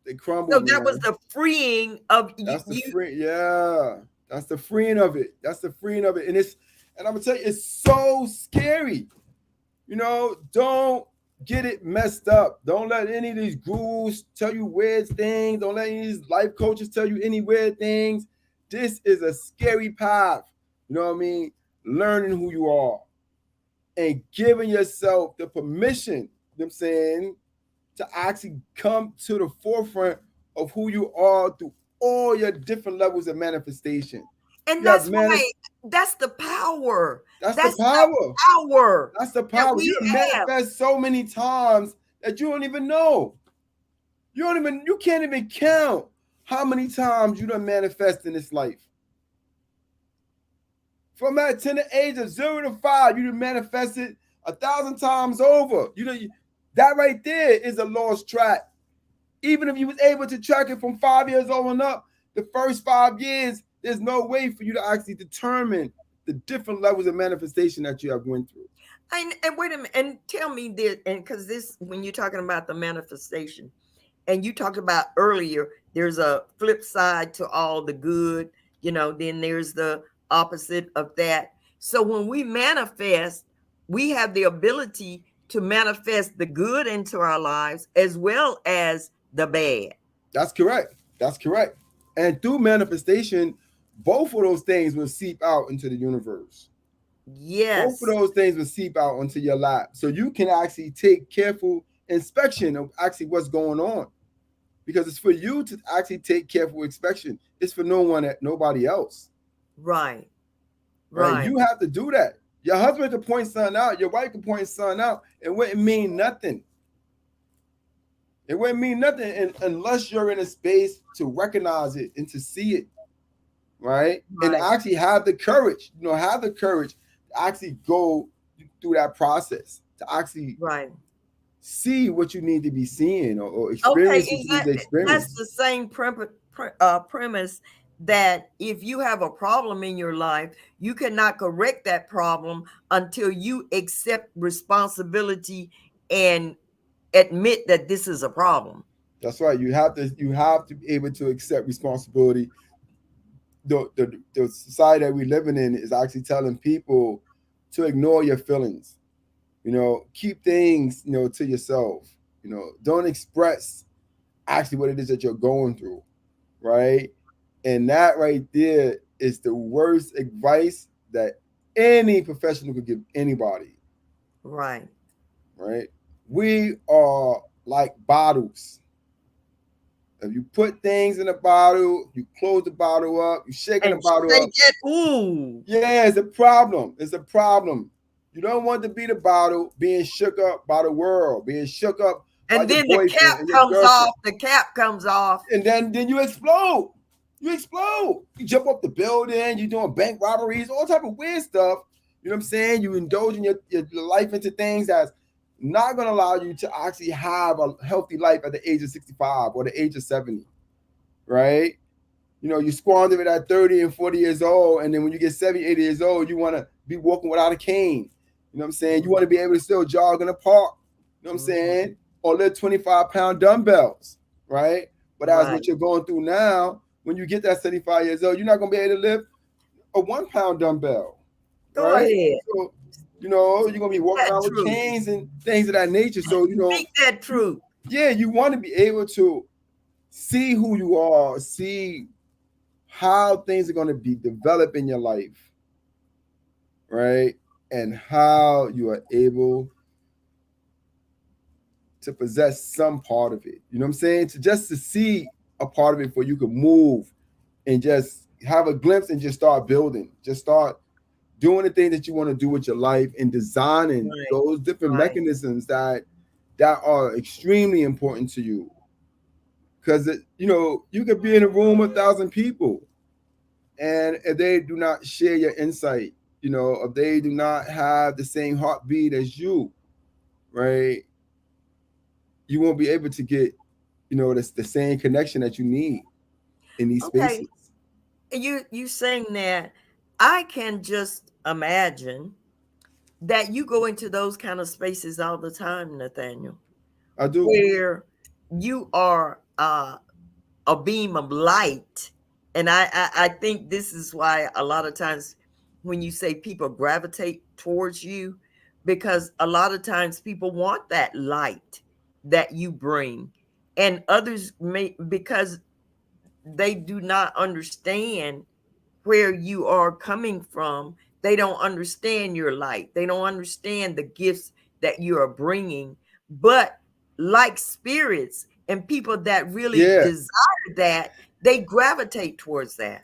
Speaker 1: They crumbled,
Speaker 2: So that was
Speaker 1: man.
Speaker 2: the freeing of
Speaker 1: That's the
Speaker 2: you.
Speaker 1: free. Yeah, that's the freeing of it. That's the freeing of it, and I'm gonna tell you, it's so scary. Don't. get it messed up. Don't let any of these gurus tell you weird things. Don't let any of these life coaches tell you any weird things. This is a scary path. You know what I mean? Learning who you are and giving yourself the permission, you know what I'm saying, to actually come to the forefront of who you are through all your different levels of manifestation.
Speaker 2: And
Speaker 1: You have
Speaker 2: that's
Speaker 1: manif-
Speaker 2: why that's the power.
Speaker 1: that's the
Speaker 2: That's the
Speaker 1: power.
Speaker 2: power
Speaker 1: That's the
Speaker 2: that
Speaker 1: power. You
Speaker 2: we
Speaker 1: done
Speaker 2: have.
Speaker 1: manifest so many times that you don't even know. You can't even count how many times you done manifest in this life. From that to the age of 0 to 5, you done manifested 1,000 times over. That right there is a lost track. Even if you was able to track it from 5 years old and up, the first 5 years, there's no way for you to actually determine the different levels of manifestation that you have went through.
Speaker 2: And wait a minute, and tell me this, and because this, when you're talking about the manifestation, and you talked about earlier, there's a flip side to all the good, then there's the opposite of that. So when we manifest, we have the ability to manifest the good into our lives as well as the bad.
Speaker 1: That's correct. That's correct. And through manifestation, both of those things will seep out into the universe. Both of
Speaker 2: Yes.
Speaker 1: those things will seep out onto your lap. So you can actually take careful inspection of actually what's going on. Because it's for you to actually take careful inspection. It's for nobody else.
Speaker 2: Right.
Speaker 1: Right?
Speaker 2: Right.
Speaker 1: You have to do that. Your husband can point something out, your wife can point something out. It wouldn't mean nothing. It wouldn't mean nothing unless you're in a space to recognize it and to see it, right? And
Speaker 2: Right.
Speaker 1: actually have the courage, to actually go through that process, to actually
Speaker 2: Right.
Speaker 1: see what you need to be seeing or
Speaker 2: Okay,
Speaker 1: experience what you need to
Speaker 2: that's
Speaker 1: experience.
Speaker 2: the same premise that if you have a problem in your life, you cannot correct that problem until you accept responsibility and admit that this is a problem.
Speaker 1: That's right. You have to be able to accept responsibility. The society that we're living in is actually telling people to ignore your feelings. Keep things, to yourself. Don't express actually what it is that you're going through, right? And that right there is the worst advice that any professional could give anybody,
Speaker 2: Right.
Speaker 1: right? We are like bottles. If you put things in a bottle, you close the bottle up, you shaking the
Speaker 2: And
Speaker 1: bottle
Speaker 2: shake
Speaker 1: up.
Speaker 2: it. Ooh.
Speaker 1: Yeah, it's a problem. It's a problem. You don't want to be the bottle being shook up by the world, being shook up by
Speaker 2: And
Speaker 1: your
Speaker 2: then the
Speaker 1: boyfriend
Speaker 2: cap
Speaker 1: and your
Speaker 2: comes
Speaker 1: girlfriend.
Speaker 2: off. The cap comes off.
Speaker 1: And then you explode. You explode. You jump off the building. You're doing bank robberies, all type of weird stuff. You know what I'm saying? You indulge in your life into things that's not going to allow you to actually have a healthy life at the age of 65 or the age of 70, right? You squander it at 30 and 40 years old. And then when you get 70, 80 years old, you want to be walking without a cane. You know what I'm saying? You want to be able to still jog in the park. You know what I'm saying? Or lift 25-pound dumbbells, right? But as
Speaker 2: Right.
Speaker 1: what you're going through now, when you get that 75 years old, you're not going to be able to lift a 1-pound dumbbell,
Speaker 2: Go
Speaker 1: right?
Speaker 2: ahead.
Speaker 1: So, you're going to be walking
Speaker 2: That
Speaker 1: around with
Speaker 2: truth.
Speaker 1: canes and things of that nature. So,
Speaker 2: Speak that truth.
Speaker 1: yeah, you want to be able to see who you are, see how things are going to be developed in your life, right? And how you are able to possess some part of it. You know what I'm saying? To see a part of it before you can move and just have a glimpse and just start building. Just start doing the things that you want to do with your life and designing
Speaker 2: Right.
Speaker 1: those different
Speaker 2: Right.
Speaker 1: mechanisms that are extremely important to you. Because you could be in a room with 1,000 people, and if they do not share your insight, if they do not have the same heartbeat as you, right, you won't be able to get, the same connection that you need in these
Speaker 2: Okay.
Speaker 1: spaces.
Speaker 2: You saying that, I can just imagine that you go into those kind of spaces all the time, Nathaniel,
Speaker 1: I do.
Speaker 2: where you are a beam of light. And I think this is why a lot of times when you say people gravitate towards you, because a lot of times people want that light that you bring, and others may, because they do not understand where you are coming from. They don't understand your light. They don't understand the gifts that you are bringing. But like spirits and people that really
Speaker 1: Yeah,
Speaker 2: desire that, they gravitate towards that.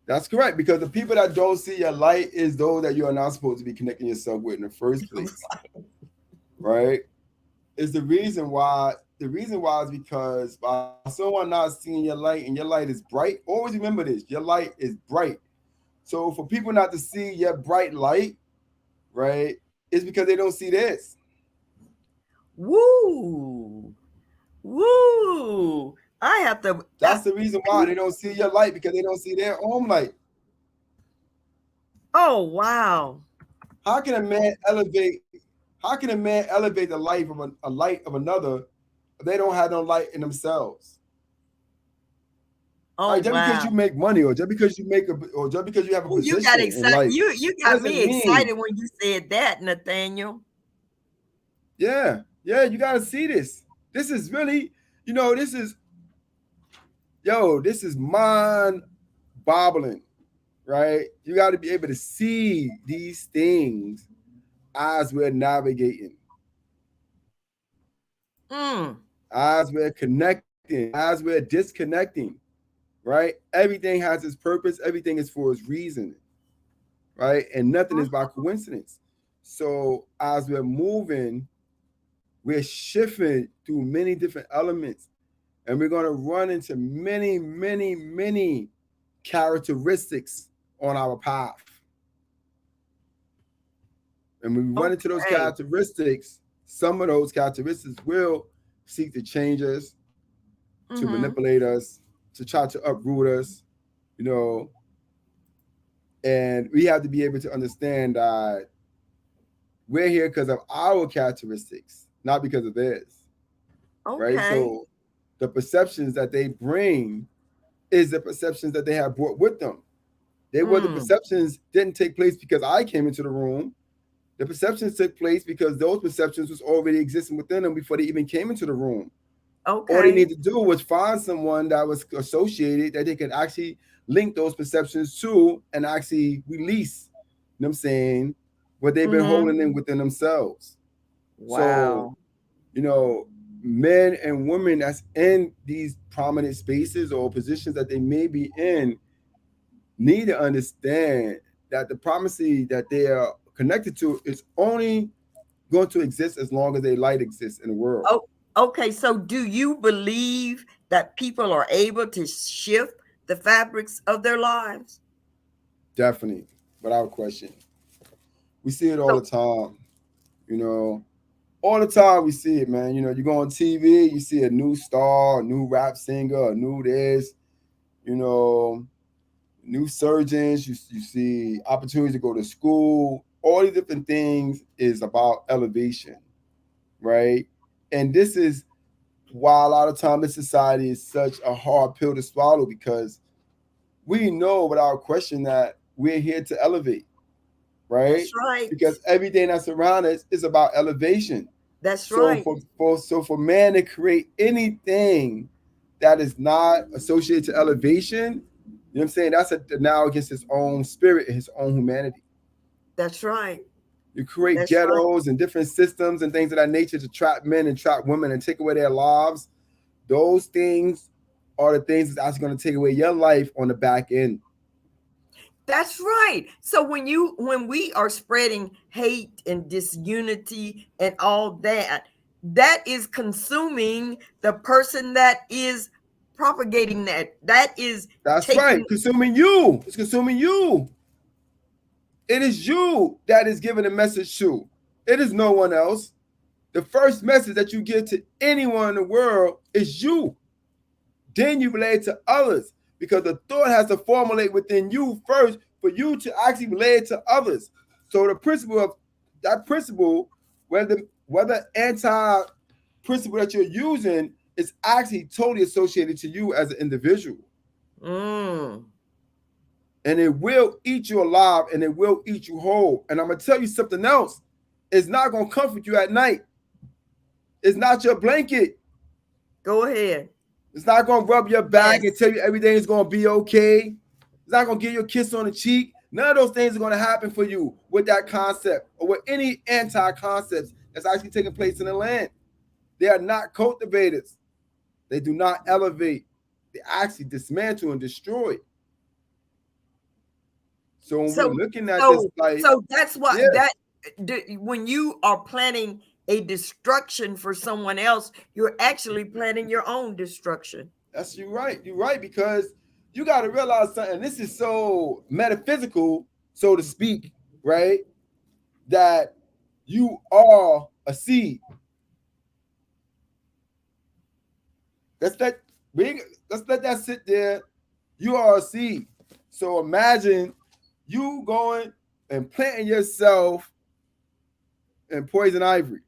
Speaker 1: that's correct. Because the people that don't see your light is those that you are not supposed to be connecting yourself with in the first place, right? Is the reason why. The reason why is because by someone not seeing your light and your light is bright, always remember this: your light is bright. So for people not to see your bright light, right, it's because they don't see this.
Speaker 2: Woo! Woo! I have to.
Speaker 1: That's the reason why they don't see your light because they don't see their own light.
Speaker 2: Oh, wow.
Speaker 1: How can a man elevate? How can a man elevate the life of a light of another if they don't have no light in themselves?
Speaker 2: Oh,
Speaker 1: Right? Just because
Speaker 2: wow.
Speaker 1: you make money, or just because you make a, or just because you have a
Speaker 2: Oh, you got
Speaker 1: position in
Speaker 2: excited.
Speaker 1: life,
Speaker 2: You got
Speaker 1: doesn't
Speaker 2: me
Speaker 1: mean.
Speaker 2: excited when you said that, Nathaniel.
Speaker 1: Yeah, yeah, you gotta see this. This is really, this is this is mind boggling, right? You got to be able to see these things as we're navigating,
Speaker 2: Mm.
Speaker 1: as we're connecting, as we're disconnecting, right? Everything has its purpose, everything is for its reason, right? And nothing is by coincidence. So as we're moving, we're shifting through many different elements, and we're going to run into many, many, many characteristics on our path. And when we run into those
Speaker 2: Okay.
Speaker 1: characteristics, some of those characteristics will seek to change us, to
Speaker 2: Mm-hmm.
Speaker 1: manipulate us, to try to uproot us, you know. And we have to be able to understand that we're here because of our characteristics, not because of theirs, right?
Speaker 2: Okay.
Speaker 1: So the perceptions that they bring is the perceptions that they have brought with them. They were the
Speaker 2: Mm.
Speaker 1: perceptions didn't take place because I came into the room. The perceptions took place because those perceptions was already existing within them before they even came into the room. All they need
Speaker 2: Okay.
Speaker 1: to do was find someone that was associated that they could actually link those perceptions to and actually release, you know what I'm saying, what they've been
Speaker 2: Mm-hmm.
Speaker 1: holding in within themselves. So,
Speaker 2: Wow.
Speaker 1: you know, men and women that's in these prominent spaces or positions that they may be in need to understand that the primacy that they are connected to is only going to exist as long as a light exists in the world.
Speaker 2: Oh, okay. So do you believe that people are able to shift the fabrics of their lives?
Speaker 1: Definitely, without question. We see it all
Speaker 2: So
Speaker 1: the time, you know. All the time we see it, man. You know, you go on TV, you see a new star, a new rap singer, a new this, you know, new surgeons, you see opportunities to go to school. All these different things is about elevation, right? And this is why a lot of time this society is such a hard pill to swallow because we know without question that we're here to elevate, right?
Speaker 2: that's right.
Speaker 1: Because everything that's around us is about elevation.
Speaker 2: That's
Speaker 1: So
Speaker 2: right.
Speaker 1: for man to create anything that is not associated to elevation, you know what I'm saying? That's a now against his own spirit and his own humanity.
Speaker 2: That's right.
Speaker 1: You create
Speaker 2: That's right.
Speaker 1: ghettos and different systems and things of that nature to trap men and trap women and take away their lives. Those things are the things that's actually going to take away your life on the back end.
Speaker 2: That's right. So when we are spreading hate and disunity and all that, that is consuming the person that is propagating that. That is
Speaker 1: That's
Speaker 2: taking.
Speaker 1: right. Consuming you. It's consuming you. It is you that is giving a message to. It is no one else. The first message that you give to anyone in the world is you. Then you relay it to others because the thought has to formulate within you first for you to actually relay it to others. So the principle of that principle, whether anti principle that you're using, is actually totally associated to you as an individual.
Speaker 2: Mm,
Speaker 1: and it will eat you alive, and it will eat you whole. And I'm gonna tell you something else. It's not gonna comfort you at night. It's not your blanket.
Speaker 2: Go ahead.
Speaker 1: It's not gonna rub your back and
Speaker 2: Yes.
Speaker 1: tell you everything's gonna be okay. It's not gonna give you a kiss on the cheek. None of those things are gonna happen for you with that concept or with any anti-concepts that's actually taking place in the land. They are not cultivators. They do not elevate. They actually dismantle and destroy. So when we're
Speaker 2: So
Speaker 1: looking at this
Speaker 2: so
Speaker 1: life,
Speaker 2: so that's why
Speaker 1: yeah,
Speaker 2: when you are planning a destruction for someone else, you're actually planning your own destruction.
Speaker 1: that's you right. You're right, because you got to realize something. This is so metaphysical, so to speak, right? That you are a seed. Let's let let's let that sit there. You are a seed. So imagine you going and planting yourself in poison ivory.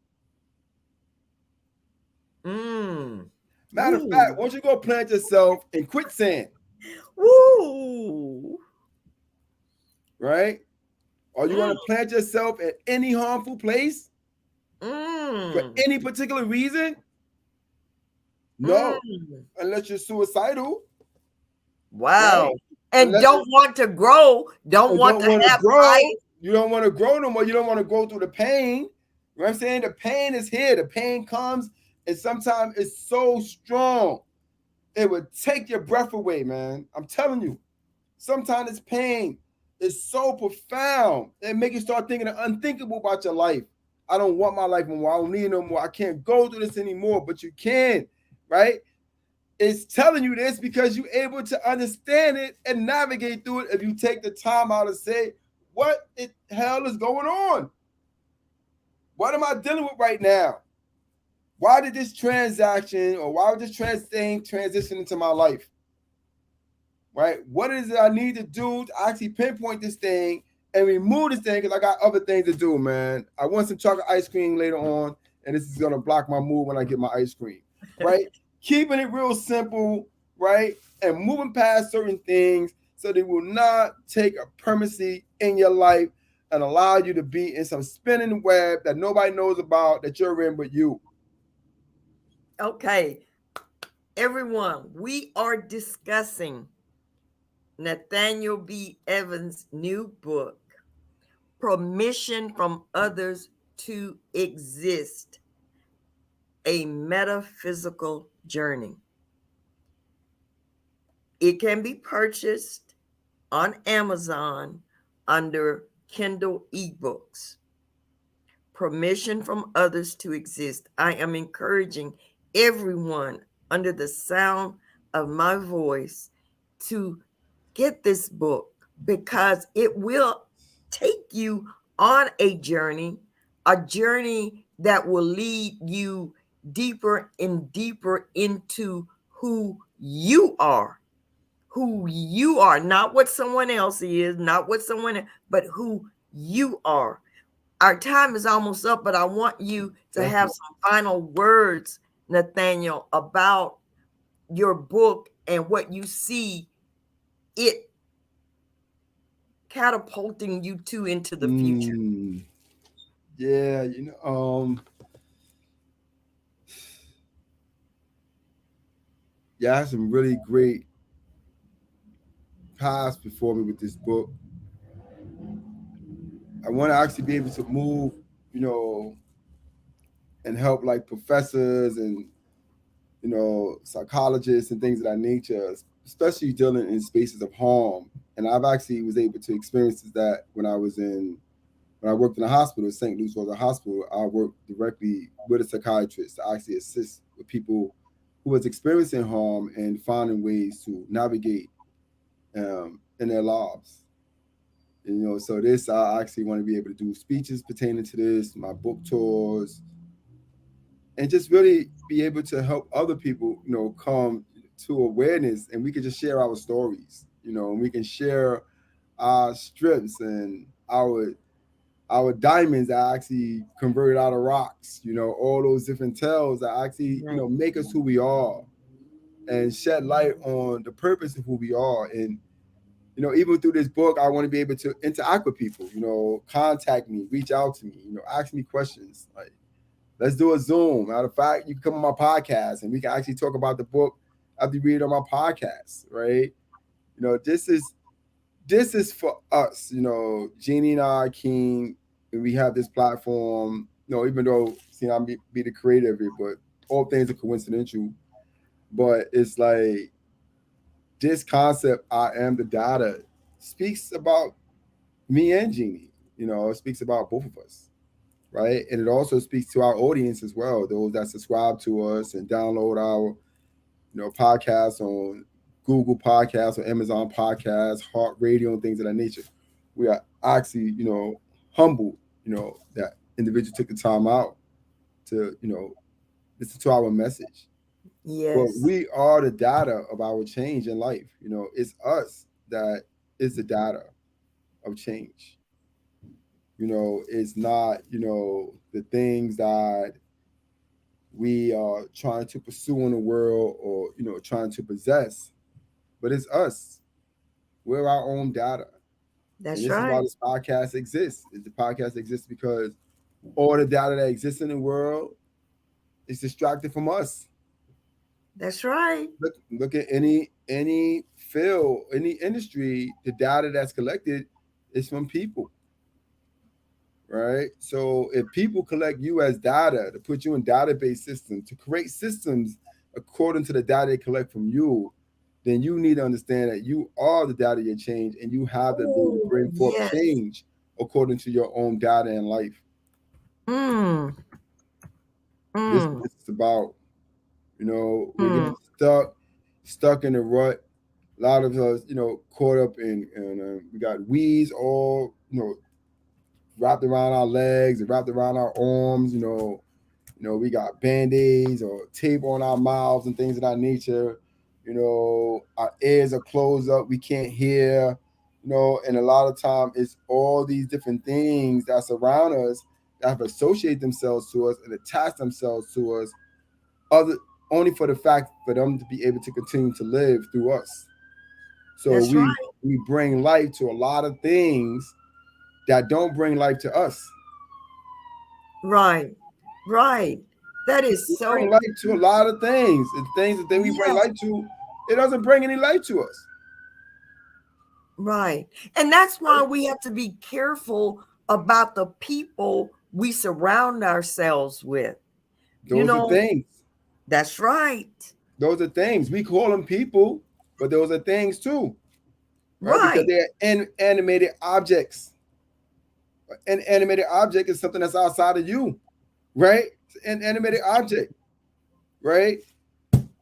Speaker 2: Mm.
Speaker 1: Matter of fact,
Speaker 2: Ooh.
Speaker 1: once you go plant yourself in quicksand,
Speaker 2: Woo.
Speaker 1: right? Are you going
Speaker 2: Mm.
Speaker 1: to plant yourself at any harmful place for
Speaker 2: Mm.
Speaker 1: any particular reason? No,
Speaker 2: Mm.
Speaker 1: unless you're suicidal, right?
Speaker 2: Wow. And
Speaker 1: Unless
Speaker 2: don't want to grow, don't
Speaker 1: and
Speaker 2: want
Speaker 1: don't
Speaker 2: to
Speaker 1: want to
Speaker 2: have
Speaker 1: grow,
Speaker 2: life.
Speaker 1: you don't want to grow no more. You don't want to go through the pain. You know what I'm saying? The pain is here. The pain comes, and sometimes it's so strong, it would take your breath away, man. I'm telling you. Sometimes this pain is so profound. It make you start thinking the unthinkable about your life. I don't want my life anymore. I don't need no more. I can't go through this anymore. But you can, right? It's telling you this because you're able to understand it and navigate through it if you take the time out to say, what the hell is going on? What am I dealing with right now? Why did this transaction or why would this thing transition into my life? Right? What is it I need to do to actually pinpoint this thing and remove this thing? Because I got other things to do, man. I want some chocolate ice cream later on, and this is gonna block my mood when I get my ice cream. Right? Keeping it real simple, right? And moving past certain things so they will not take a permanency in your life and allow you to be in some spinning web that nobody knows about that you're in but you.
Speaker 2: Okay, everyone, we are discussing Nathaniel B. Evans' new book, Permission from Others to Exist, a Metaphysical Journey. It can be purchased on Amazon under Kindle eBooks. Permission from Others to Exist. I am encouraging everyone under the sound of my voice to get this book because it will take you on a journey that will lead you deeper and deeper into who you are, not what someone else is, not what someone, but who you are. Our time is almost up, but I want you to have
Speaker 1: Definitely.
Speaker 2: some final words, Nathaniel, about your book and what you see it catapulting you to into the future.
Speaker 1: Mm, yeah, yeah, I have some really great paths before me with this book. I want to actually be able to move, you know, and help like professors and psychologists and things of that nature, especially dealing in spaces of harm. And I've actually was able to experience that when I worked in a hospital. St. Luke's was a hospital. I worked directly with a psychiatrist to actually assist with people who was experiencing harm and finding ways to navigate in their lives. So this I actually want to be able to do speeches pertaining to this, my book tours, and just really be able to help other people, come to awareness, and we can just share our stories, and we can share our strips and our diamonds that actually converted out of rocks, all those different tales that actually,
Speaker 2: Right.
Speaker 1: make us who we are and shed light on the purpose of who we are. And You know, even through this book, I want to be able to interact with people, you know, contact me, reach out to me, you know, ask me questions. Like, let's do a Zoom. Matter of fact, you can come on my podcast and we can actually talk about the book after you read it on my podcast, right? You know, this is for us, you know, Jeannie and I, King, and we have this platform. You know, even though see, I'm be the creator of it, but all things are coincidental. But it's like this concept, I am the data, speaks about me and Jeannie. You know, it speaks about both of us, right? And it also speaks to our audience as well, those that subscribe to us and download our, you know, podcasts on Google Podcasts or Amazon Podcasts, Heart Radio, and things of that nature. We are actually, you know, humbled, you know, that individual took the time out to, you know, listen to our message. But
Speaker 2: Yes.
Speaker 1: we are the data of our change in life. You know, it's us that is the data of change. You know, it's not, you know, the things that we are trying to pursue in the world or, you know, trying to possess, but it's us. We're our own data. And
Speaker 2: That's
Speaker 1: this is why
Speaker 2: right.
Speaker 1: this podcast exists. The podcast exists because all the data that exists in the world is distracted from us.
Speaker 2: That's right.
Speaker 1: Look at any field, any industry, the data that's collected is from people, right? So if people collect you as data to put you in database systems, to create systems according to the data they collect from you, then you need to understand that you are the data you change and you have the ability to
Speaker 2: Oh,
Speaker 1: bring forth
Speaker 2: yes.
Speaker 1: change according to your own data in life.
Speaker 2: Mm,
Speaker 1: This is
Speaker 2: mm,
Speaker 1: what it's about. You know, we're
Speaker 2: mm.
Speaker 1: getting stuck in the rut. A lot of us, you know, caught up in, and we got weeds all, you know, wrapped around our legs and wrapped around our arms. You know, we got band-aids or tape on our mouths and things of that nature. You know, our ears are closed up, we can't hear, you know, and a lot of time it's all these different things that surround us that have associated themselves to us and attached themselves to us, other only for the fact for them to be able to continue to live through us. So
Speaker 2: That's right.
Speaker 1: we bring life to a lot of things that don't bring life to us.
Speaker 2: Right. Right. That is
Speaker 1: We bring
Speaker 2: so
Speaker 1: light to a lot of things. And things that then we bring
Speaker 2: yes.
Speaker 1: light to, it doesn't bring any light to us.
Speaker 2: Right. And that's why we have to be careful about the people we surround ourselves with. You
Speaker 1: Those are
Speaker 2: know,
Speaker 1: things.
Speaker 2: that's right.
Speaker 1: Those are things. We call them people, but those are things too, right? Because
Speaker 2: Right.
Speaker 1: they're animated objects. An animated object is something that's outside of you, right? It's an animated object, right?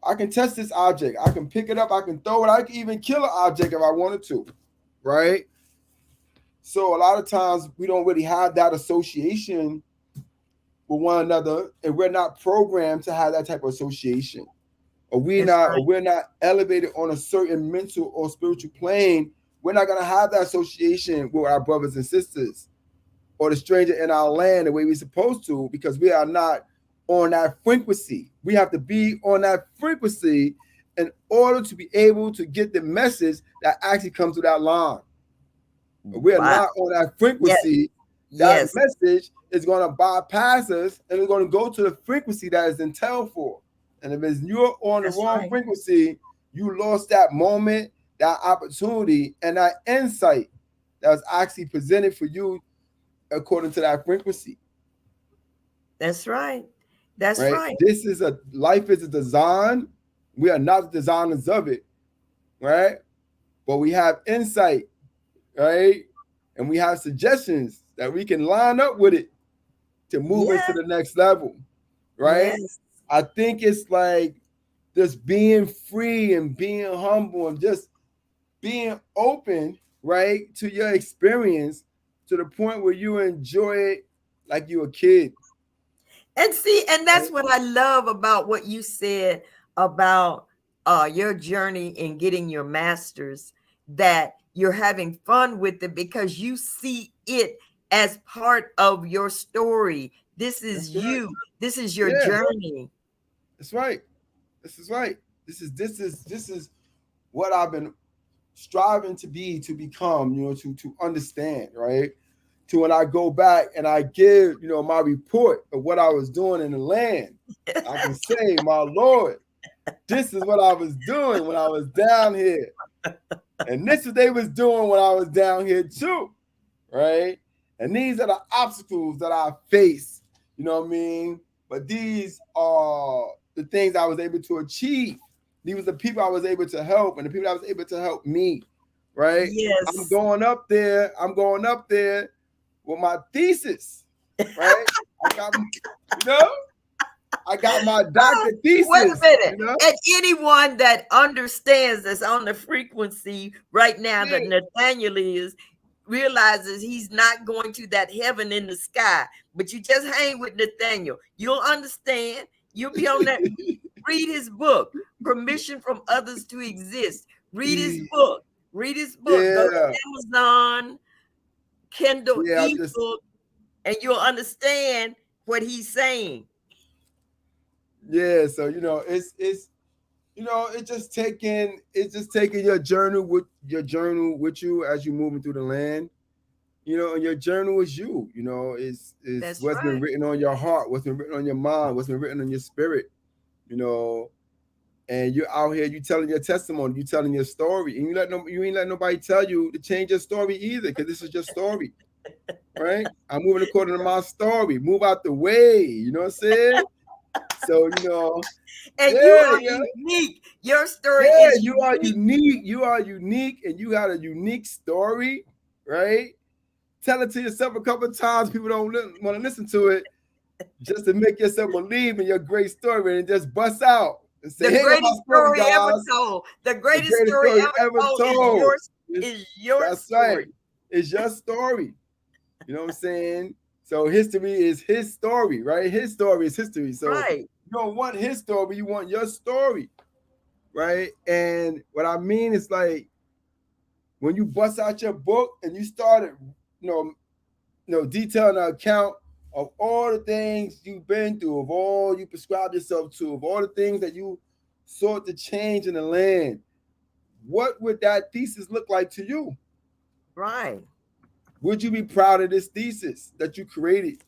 Speaker 1: I can touch this object. I can pick it up. I can throw it. I can even kill an object if I wanted to, right? So a lot of times we don't really have that association with one another, and we're not programmed to have that type of association,
Speaker 2: That's
Speaker 1: or
Speaker 2: right.
Speaker 1: we're not elevated on a certain mental or spiritual plane. We're not gonna have that association with our brothers and sisters or the stranger in our land the way we're supposed to, because we are not on that frequency. We have to be on that frequency in order to be able to get the message that actually comes to that line. If we are
Speaker 2: Wow.
Speaker 1: not on that
Speaker 2: Yes.
Speaker 1: frequency, that
Speaker 2: Yes.
Speaker 1: message is going to bypass us and it's going to go to the frequency that is intended for. And if it's you're on the
Speaker 2: That's
Speaker 1: wrong
Speaker 2: right.
Speaker 1: frequency, you lost that moment, that opportunity, and that insight that was actually presented for you according to that frequency.
Speaker 2: That's right. That's
Speaker 1: Right?
Speaker 2: right.
Speaker 1: This is a life is a design. We are not the designers of it, right? But we have insight, right? And we have suggestions that we can line up with it to move into
Speaker 2: Yes.
Speaker 1: the next level, right?
Speaker 2: Yes.
Speaker 1: I think it's like just being free and being humble and just being open, right, to your experience to the point where you enjoy it like you're a kid.
Speaker 2: And see, and
Speaker 1: Right?
Speaker 2: that's what I love about what you said about your journey in getting your master's, that you're having fun with it because you see it as part of your story. This
Speaker 1: That's
Speaker 2: is
Speaker 1: right.
Speaker 2: you. This is your
Speaker 1: Yeah,
Speaker 2: journey.
Speaker 1: that's right. This is right. This is what I've been striving to become, to understand, right? To when I go back and I give, my report of what I was doing in the land, I can say, my Lord, this is what I was doing when I was down here. And this is what they was doing when I was down here too, right? And these are the obstacles that I face, you know what I mean? But these are the things I was able to achieve. These were the people I was able to help and the people that was able to help me, right? I'm
Speaker 2: Yes.
Speaker 1: going up there with my thesis, right? I got, I got my doctor thesis.
Speaker 2: Wait a minute. And anyone that understands that's on the frequency right now that Nathaniel is, realizes he's not going to that heaven in the sky, but you just hang with Nathaniel. You'll understand. You'll be on that. Read his book, Permission from Others to Exist. Read his book. Read his book.
Speaker 1: Yeah.
Speaker 2: Go to Amazon, Kindle, ebook, and you'll understand what he's saying.
Speaker 1: Yeah, so it's just taking your journal with you as you're moving through the land. And your journal is you. Is what's been written on your heart, what's been written on your mind, what's been written on your spirit. And you're out here, you telling your testimony, you telling your story, and you ain't let nobody tell you to change your story either, because this is your story, right? I'm moving according to my story. Move out the way. You know what I'm saying? So
Speaker 2: and you are unique. Your story is
Speaker 1: you are unique. You are unique, and you got a unique story, right? Tell it to yourself a couple of times. People don't want to listen to it, just to make yourself believe in your great story and just bust out and say,
Speaker 2: the greatest story ever told. The greatest story ever told is your story.
Speaker 1: Right. It's your story. You know what I'm saying? So history is his story, right? His story is history. So you don't want his story, you want your story, right? And what I mean is, like, when you bust out your book and you started, detailing an account of all the things you've been through, of all you prescribed yourself to, of all the things that you sought to change in the land, what would that thesis look like to you?
Speaker 2: Right.
Speaker 1: Would you be proud of this thesis that you created?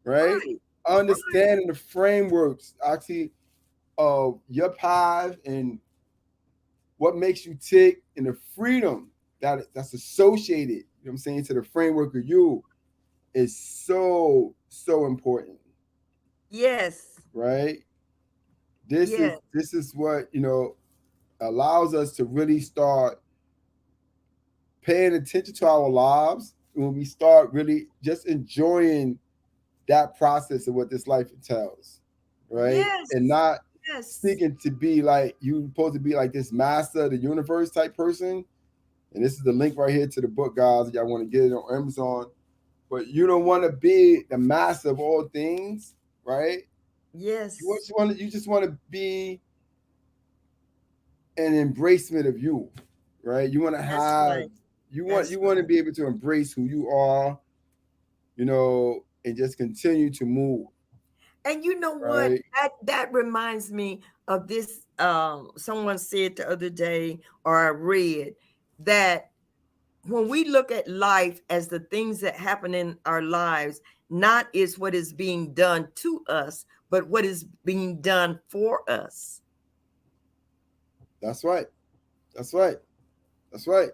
Speaker 1: Right? Understanding the frameworks actually of your path and what makes you tick, and the freedom that's associated, you know what I'm saying, to the framework of you is so important.
Speaker 2: Yes.
Speaker 1: Right? This is what, allows us to really start paying attention to our lives when we start really just enjoying that process of what this life entails, right?
Speaker 2: Yes.
Speaker 1: And not seeking to be like, you're supposed to be like this master of the universe type person. And this is the link right here to the book, guys. Y'all want to get it on Amazon. But you don't want to be the master of all things, right?
Speaker 2: Yes.
Speaker 1: You just want to be an embracement of you, right? You want to have you want to be able to embrace who you are, and just continue to move.
Speaker 2: And you know what? That reminds me of this. Someone said the other day, or I read, that when we look at life as the things that happen in our lives, not is what is being done to us, but what is being done for us.
Speaker 1: That's right. That's right. That's right.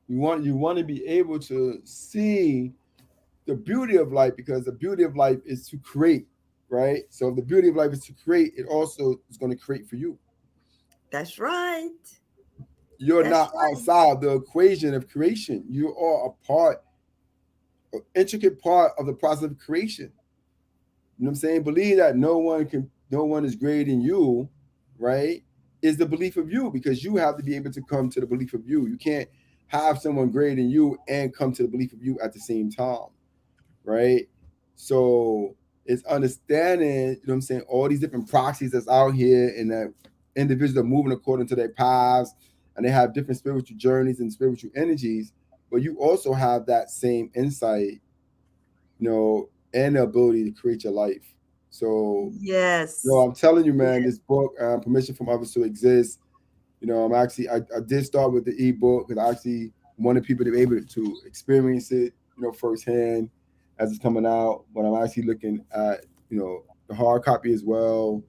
Speaker 1: You want to be able to see the beauty of life, because the beauty of life is to create, right? So if the beauty of life is to create, it also is going to create for you.
Speaker 2: That's right.
Speaker 1: You're not outside the equation of creation. You are a part, an intricate part of the process of creation. You know what I'm saying? Believe that no one is greater than you, right? Is the belief of you, because you have to be able to come to the belief of you. You can't have someone greater than you and come to the belief of you at the same time, right? So it's understanding, you know what I'm saying, all these different proxies that's out here, and that individuals are moving according to their paths, and they have different spiritual journeys and spiritual energies, but you also have that same insight, and the ability to create your life. So
Speaker 2: yes,
Speaker 1: I'm telling you, man, this book, Permission from Others to Exist, I did start with the ebook because I actually wanted people to be able to experience it, firsthand as it's coming out. But I'm actually looking at, the hard copy as well,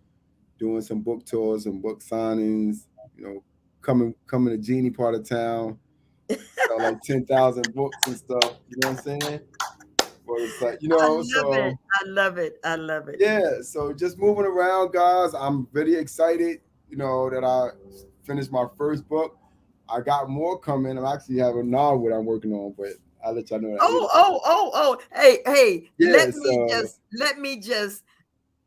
Speaker 1: doing some book tours, some book signings, you know, coming to Genie part of town, sell like 10,000 books and stuff. You know what I'm saying? But it's like,
Speaker 2: I love it.
Speaker 1: so
Speaker 2: I love it. I love it.
Speaker 1: yeah, so just moving around, guys. I'm really excited, that I finished my first book. I got more coming. I'm actually have a novel I'm working on, but I'll let y'all know that later.
Speaker 2: Oh. Hey,
Speaker 1: Yeah, so
Speaker 2: let me just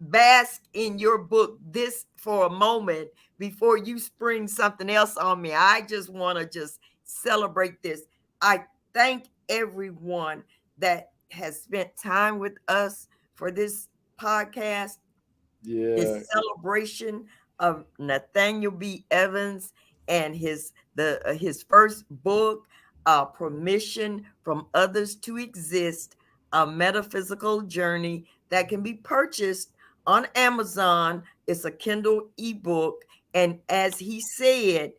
Speaker 2: bask in your book this for a moment before you spring something else on me. I just want to just celebrate this. I thank everyone that has spent time with us for this podcast,
Speaker 1: yeah,
Speaker 2: this celebration of Nathaniel B. Evans and his first book, Permission from Others to Exist, a metaphysical journey that can be purchased on Amazon. It's a Kindle ebook. And as he said,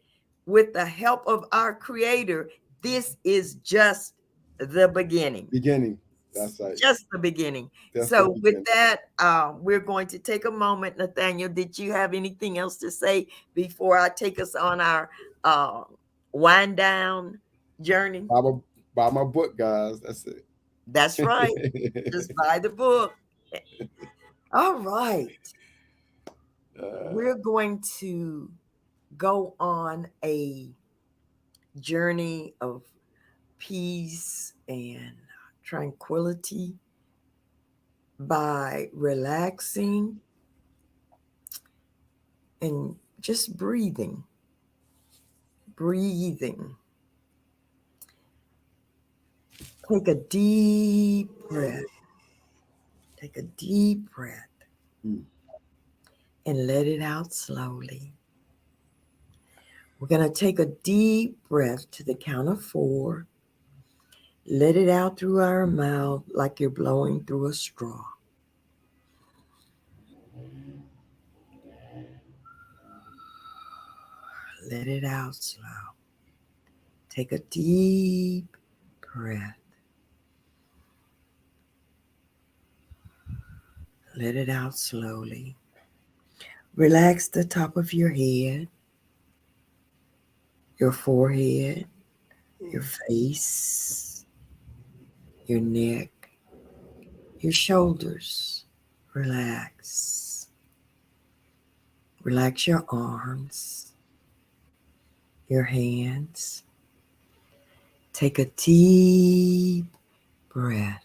Speaker 2: with the help of our creator, this is just the beginning.
Speaker 1: beginning. That's right.
Speaker 2: Just the beginning.
Speaker 1: That's the
Speaker 2: So with
Speaker 1: beginning.
Speaker 2: that, we're going to take a moment. Nathaniel, did you have anything else to say before I take us on our uh, wind down journey?
Speaker 1: Buy my book, guys. That's
Speaker 2: That's right.
Speaker 1: it.
Speaker 2: Just buy the book. All right. We're going to go on a journey of peace and tranquility by relaxing and just breathing. Take a deep breath. Take a deep breath and let it out slowly. We're going to take a deep breath to the count of 4. Let it out through our mouth like you're blowing through a straw. Let it out slow. Take a deep breath. Let it out slowly. Relax the top of your head, your forehead, your face, your neck, your shoulders. Relax. Relax your arms, your hands. Take a deep breath.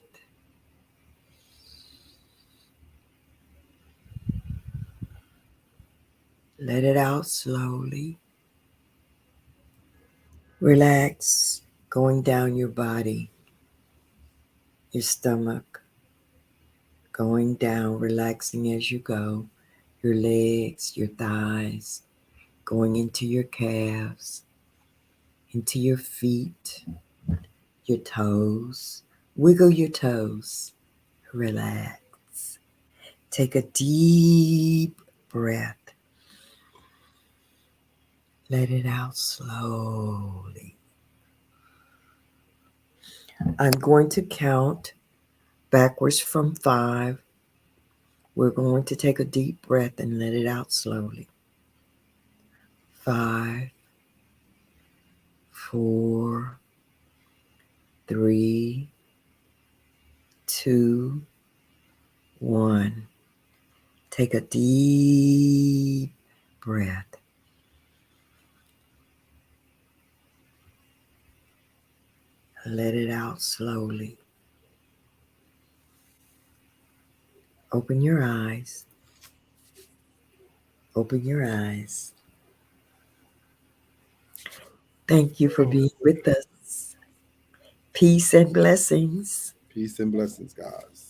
Speaker 2: Let it out slowly. Relax, going down your body, your stomach, going down, relaxing as you go, your legs, your thighs, going into your calves, into your feet, your toes. Wiggle your toes. Relax. Take a deep breath. Let it out slowly. I'm going to count backwards from 5. We're going to take a deep breath and let it out slowly. 5, 4, 3, 2, 1. Take a deep breath. Let it out slowly. Open your eyes. Open your eyes. Thank you for being with us. Peace and blessings.
Speaker 1: Peace and blessings, guys.